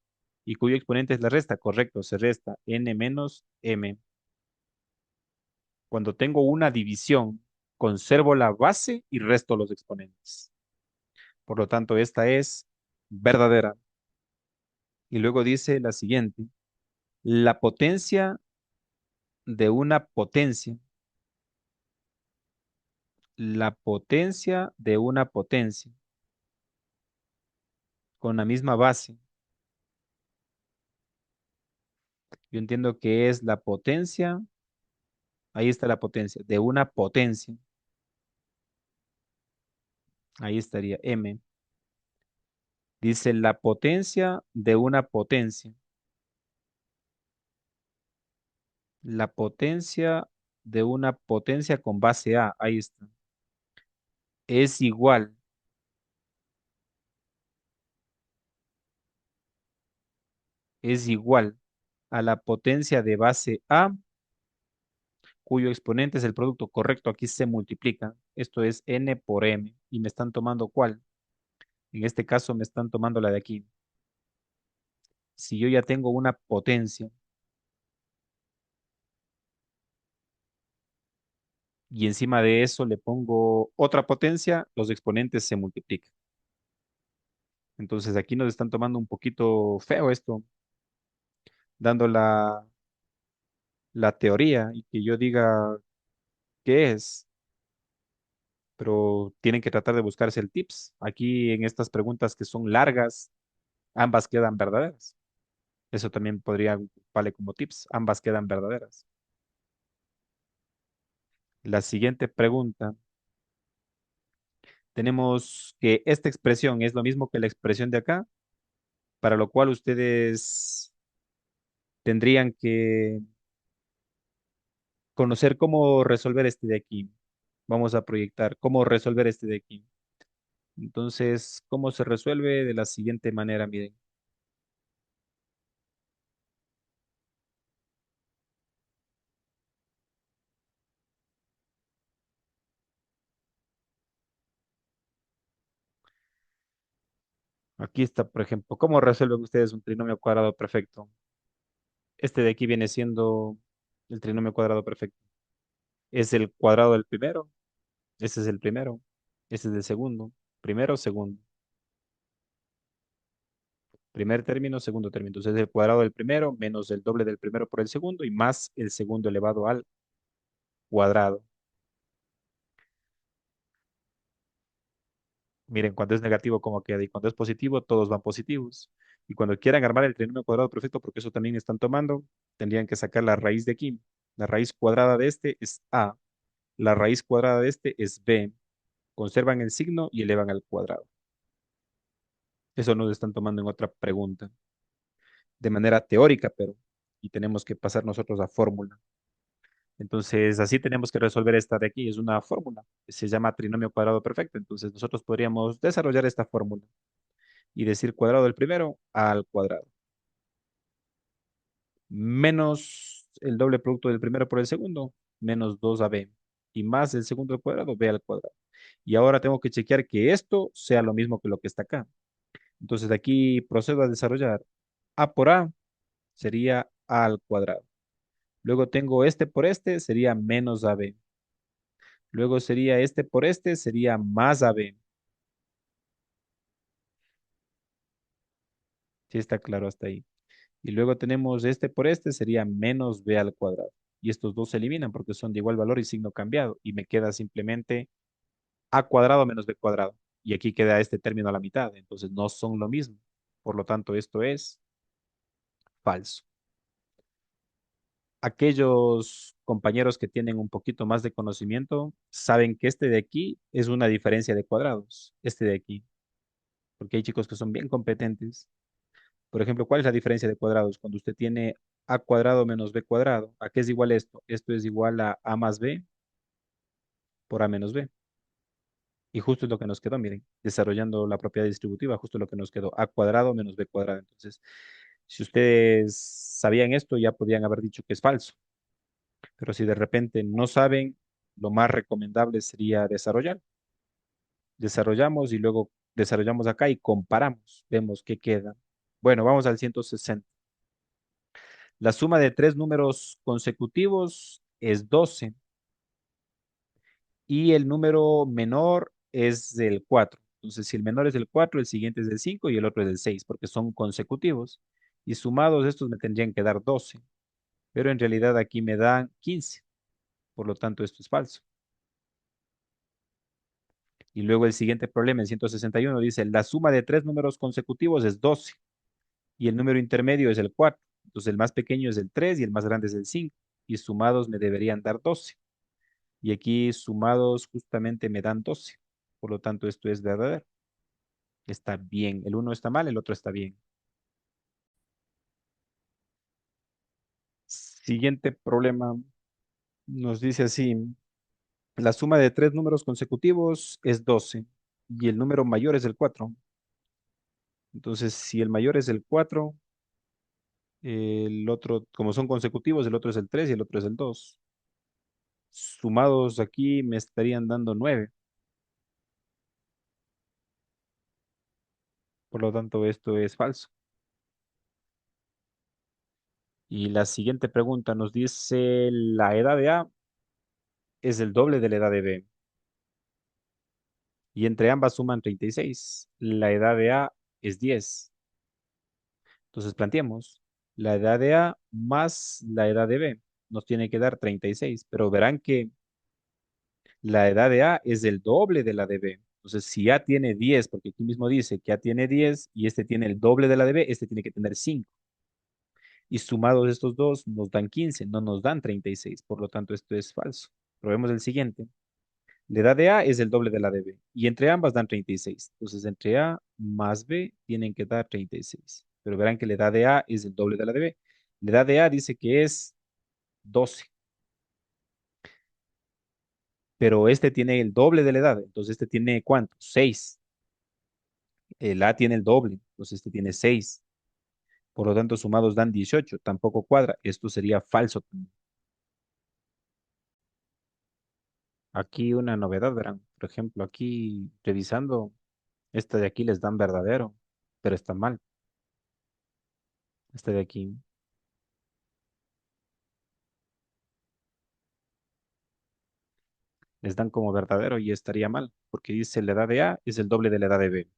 y cuyo exponente es la resta, correcto. Se resta n menos m. Cuando tengo una división, conservo la base y resto los exponentes. Por lo tanto, esta es verdadera. Y luego dice la siguiente, la potencia de una potencia, la potencia de una potencia con la misma base. Yo entiendo que es la potencia, ahí está la potencia, de una potencia, ahí estaría m. Dice la potencia de una potencia, la potencia de una potencia con base A, ahí está, es igual, es igual a la potencia de base A cuyo exponente es el producto correcto, aquí se multiplica. Esto es n por m. ¿Y me están tomando cuál? En este caso me están tomando la de aquí. Si yo ya tengo una potencia y encima de eso le pongo otra potencia, los exponentes se multiplican. Entonces aquí nos están tomando un poquito feo esto, dando la teoría y que yo diga qué es, pero tienen que tratar de buscarse el tips. Aquí en estas preguntas que son largas, ambas quedan verdaderas. Eso también podría vale como tips. Ambas quedan verdaderas. La siguiente pregunta. Tenemos que esta expresión es lo mismo que la expresión de acá, para lo cual ustedes tendrían que conocer cómo resolver este de aquí. Vamos a proyectar cómo resolver este de aquí. Entonces, ¿cómo se resuelve? De la siguiente manera, miren. Aquí está, por ejemplo, ¿cómo resuelven ustedes un trinomio cuadrado perfecto? Este de aquí viene siendo el trinomio cuadrado perfecto. Es el cuadrado del primero. Ese es el primero. Ese es el segundo. Primero, segundo. Primer término, segundo término. Entonces el cuadrado del primero menos el doble del primero por el segundo y más el segundo elevado al cuadrado. Miren, cuando es negativo, cómo queda. Y cuando es positivo, todos van positivos. Y cuando quieran armar el trinomio cuadrado perfecto, porque eso también están tomando, tendrían que sacar la raíz de aquí. La raíz cuadrada de este es A. La raíz cuadrada de este es b. Conservan el signo y elevan al cuadrado. Eso nos están tomando en otra pregunta, de manera teórica, pero y tenemos que pasar nosotros a fórmula. Entonces, así tenemos que resolver esta de aquí. Es una fórmula. Se llama trinomio cuadrado perfecto. Entonces, nosotros podríamos desarrollar esta fórmula y decir cuadrado del primero al cuadrado, menos el doble producto del primero por el segundo, menos 2ab, y más el segundo al cuadrado, b al cuadrado. Y ahora tengo que chequear que esto sea lo mismo que lo que está acá. Entonces, de aquí procedo a desarrollar a por a sería a al cuadrado. Luego tengo este por este, sería menos ab. Luego sería este por este, sería más ab. Si está claro hasta ahí. Y luego tenemos este por este, sería menos b al cuadrado. Y estos dos se eliminan porque son de igual valor y signo cambiado. Y me queda simplemente a cuadrado menos b cuadrado. Y aquí queda este término a la mitad. Entonces no son lo mismo. Por lo tanto, esto es falso. Aquellos compañeros que tienen un poquito más de conocimiento saben que este de aquí es una diferencia de cuadrados. Este de aquí. Porque hay chicos que son bien competentes. Por ejemplo, ¿cuál es la diferencia de cuadrados? Cuando usted tiene a cuadrado menos b cuadrado, ¿a qué es igual esto? Esto es igual a más b por a menos b. Y justo es lo que nos quedó, miren, desarrollando la propiedad distributiva, justo lo que nos quedó, a cuadrado menos b cuadrado. Entonces, si ustedes sabían esto, ya podían haber dicho que es falso. Pero si de repente no saben, lo más recomendable sería desarrollar. Desarrollamos y luego desarrollamos acá y comparamos. Vemos qué queda. Bueno, vamos al 160. La suma de tres números consecutivos es 12 y el número menor es del 4. Entonces, si el menor es el 4, el siguiente es el 5 y el otro es el 6, porque son consecutivos. Y sumados estos me tendrían que dar 12, pero en realidad aquí me dan 15. Por lo tanto, esto es falso. Y luego el siguiente problema, el 161, dice, la suma de tres números consecutivos es 12 y el número intermedio es el 4. Entonces, el más pequeño es el 3 y el más grande es el 5. Y sumados me deberían dar 12. Y aquí sumados justamente me dan 12. Por lo tanto, esto es verdadero. Está bien. El uno está mal, el otro está bien. Siguiente problema nos dice así, la suma de tres números consecutivos es 12 y el número mayor es el 4. Entonces, si el mayor es el 4, el otro, como son consecutivos, el otro es el 3 y el otro es el 2. Sumados aquí me estarían dando 9. Por lo tanto, esto es falso. Y la siguiente pregunta nos dice, la edad de A es el doble de la edad de B y entre ambas suman 36. La edad de A es 10. Entonces planteemos, la edad de A más la edad de B nos tiene que dar 36, pero verán que la edad de A es el doble de la de B. Entonces, si A tiene 10, porque aquí mismo dice que A tiene 10 y este tiene el doble de la de B, este tiene que tener 5. Y sumados estos dos nos dan 15, no nos dan 36. Por lo tanto, esto es falso. Probemos el siguiente. La edad de A es el doble de la de B y entre ambas dan 36. Entonces, entre A más B tienen que dar 36. Pero verán que la edad de A es el doble de la de B. La edad de A dice que es 12, pero este tiene el doble de la edad. Entonces, este tiene ¿cuánto? 6. El A tiene el doble, entonces este tiene 6. Por lo tanto, sumados dan 18. Tampoco cuadra. Esto sería falso también. Aquí una novedad, verán. Por ejemplo, aquí revisando, esta de aquí les dan verdadero, pero está mal. Este de aquí les dan como verdadero y estaría mal, porque dice la edad de A es el doble de la edad de B.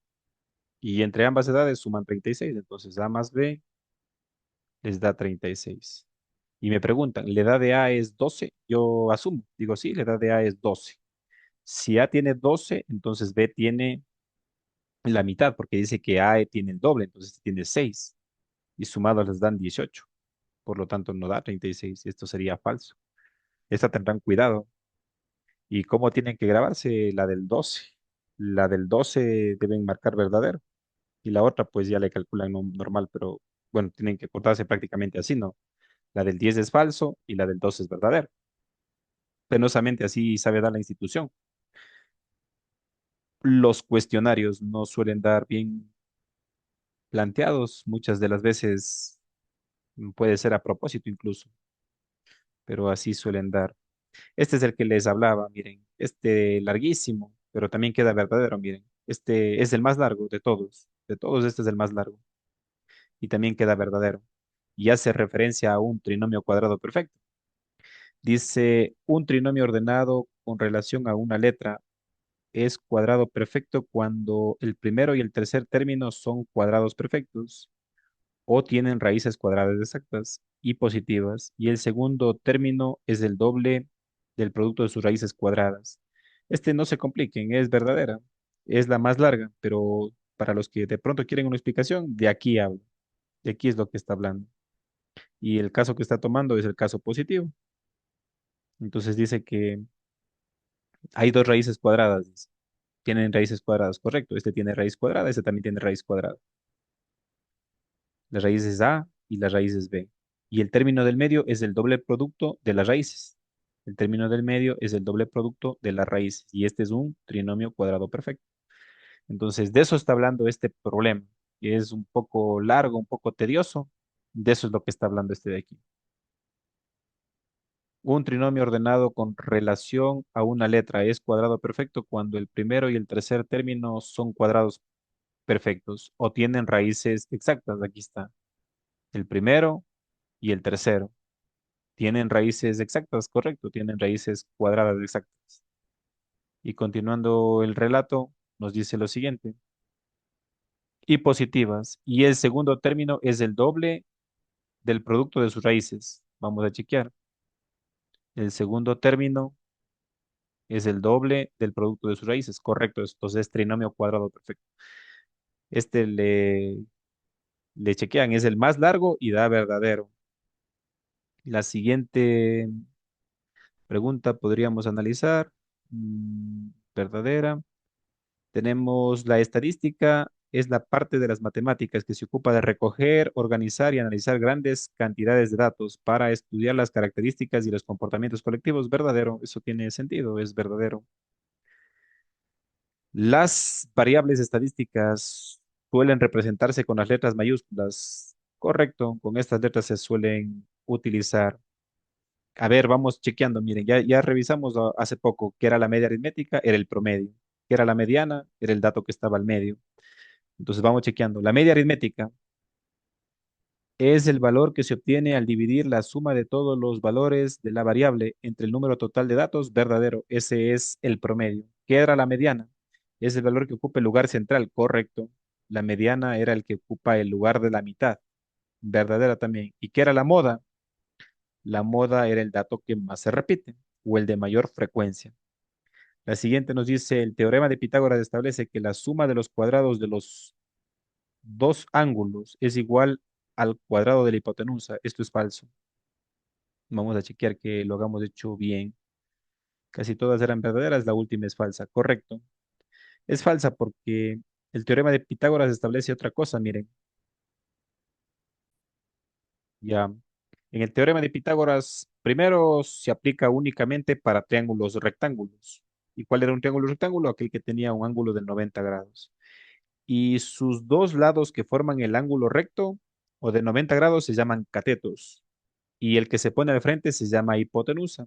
Y entre ambas edades suman 36. Entonces A más B les da 36. Y me preguntan, ¿la edad de A es 12? Yo asumo, digo sí, la edad de A es 12. Si A tiene 12, entonces B tiene la mitad, porque dice que A tiene el doble, entonces tiene 6 y sumados les dan 18. Por lo tanto, no da 36 y esto sería falso. Esta tendrán cuidado. ¿Y cómo tienen que grabarse? La del 12. La del 12 deben marcar verdadero. Y la otra, pues ya le calculan normal, pero bueno, tienen que cortarse prácticamente así, ¿no? La del 10 es falso y la del 12 es verdadero. Penosamente así sabe dar la institución. Los cuestionarios no suelen dar bien planteados, muchas de las veces puede ser a propósito incluso, pero así suelen dar. Este es el que les hablaba, miren, este larguísimo, pero también queda verdadero, miren. Este es el más largo de todos este es el más largo y también queda verdadero. Y hace referencia a un trinomio cuadrado perfecto. Dice, un trinomio ordenado con relación a una letra es cuadrado perfecto cuando el primero y el tercer término son cuadrados perfectos o tienen raíces cuadradas exactas y positivas, y el segundo término es el doble del producto de sus raíces cuadradas. Este no se compliquen, es verdadera, es la más larga, pero para los que de pronto quieren una explicación, de aquí hablo, de aquí es lo que está hablando. Y el caso que está tomando es el caso positivo. Entonces dice que hay dos raíces cuadradas, dice. Tienen raíces cuadradas, correcto. Este tiene raíz cuadrada, este también tiene raíz cuadrada. Las raíces A y las raíces B. Y el término del medio es el doble producto de las raíces. El término del medio es el doble producto de las raíces. Y este es un trinomio cuadrado perfecto. Entonces, de eso está hablando este problema, que es un poco largo, un poco tedioso. De eso es lo que está hablando este de aquí. Un trinomio ordenado con relación a una letra es cuadrado perfecto cuando el primero y el tercer término son cuadrados perfectos o tienen raíces exactas. Aquí está. El primero y el tercero tienen raíces exactas, correcto, tienen raíces cuadradas exactas. Y continuando el relato, nos dice lo siguiente. Y positivas. Y el segundo término es el doble del producto de sus raíces. Vamos a chequear. El segundo término es el doble del producto de sus raíces. Correcto, entonces es trinomio cuadrado perfecto. Este le chequean, es el más largo y da verdadero. La siguiente pregunta podríamos analizar. Verdadera. Tenemos la estadística, es la parte de las matemáticas que se ocupa de recoger, organizar y analizar grandes cantidades de datos para estudiar las características y los comportamientos colectivos. Verdadero, eso tiene sentido, es verdadero. Las variables estadísticas suelen representarse con las letras mayúsculas. Correcto, con estas letras se suelen utilizar. A ver, vamos chequeando. Miren, ya revisamos hace poco qué era la media aritmética, era el promedio. ¿Qué era la mediana? Era el dato que estaba al medio. Entonces vamos chequeando. La media aritmética es el valor que se obtiene al dividir la suma de todos los valores de la variable entre el número total de datos verdadero. Ese es el promedio. ¿Qué era la mediana? Es el valor que ocupa el lugar central, correcto. La mediana era el que ocupa el lugar de la mitad, verdadera también. ¿Y qué era la moda? La moda era el dato que más se repite o el de mayor frecuencia. La siguiente nos dice, el teorema de Pitágoras establece que la suma de los cuadrados de los dos ángulos es igual al cuadrado de la hipotenusa. Esto es falso. Vamos a chequear que lo hagamos hecho bien. Casi todas eran verdaderas, la última es falsa. Correcto. Es falsa porque el teorema de Pitágoras establece otra cosa, miren. Ya. En el teorema de Pitágoras, primero se aplica únicamente para triángulos rectángulos. ¿Y cuál era un triángulo rectángulo? Aquel que tenía un ángulo de 90 grados. Y sus dos lados que forman el ángulo recto o de 90 grados se llaman catetos. Y el que se pone al frente se llama hipotenusa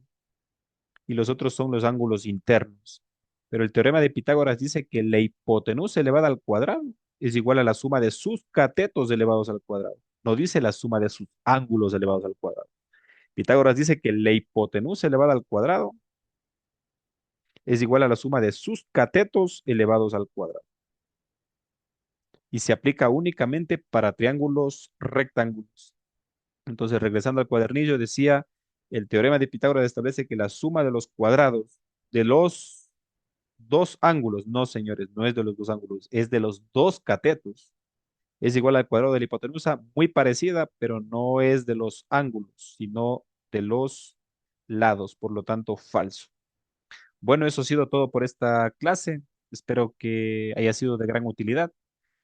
y los otros son los ángulos internos. Pero el teorema de Pitágoras dice que la hipotenusa elevada al cuadrado es igual a la suma de sus catetos elevados al cuadrado. No dice la suma de sus ángulos elevados al cuadrado. Pitágoras dice que la hipotenusa elevada al cuadrado es igual a la suma de sus catetos elevados al cuadrado. Y se aplica únicamente para triángulos rectángulos. Entonces, regresando al cuadernillo, decía, el teorema de Pitágoras establece que la suma de los cuadrados de los dos ángulos, no señores, no es de los dos ángulos, es de los dos catetos, es igual al cuadrado de la hipotenusa, muy parecida, pero no es de los ángulos, sino de los lados, por lo tanto, falso. Bueno, eso ha sido todo por esta clase. Espero que haya sido de gran utilidad.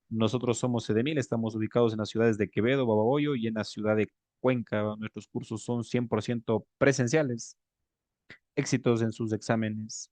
Nosotros somos Edemil, estamos ubicados en las ciudades de Quevedo, Babahoyo y en la ciudad de Cuenca. Nuestros cursos son 100% presenciales. Éxitos en sus exámenes.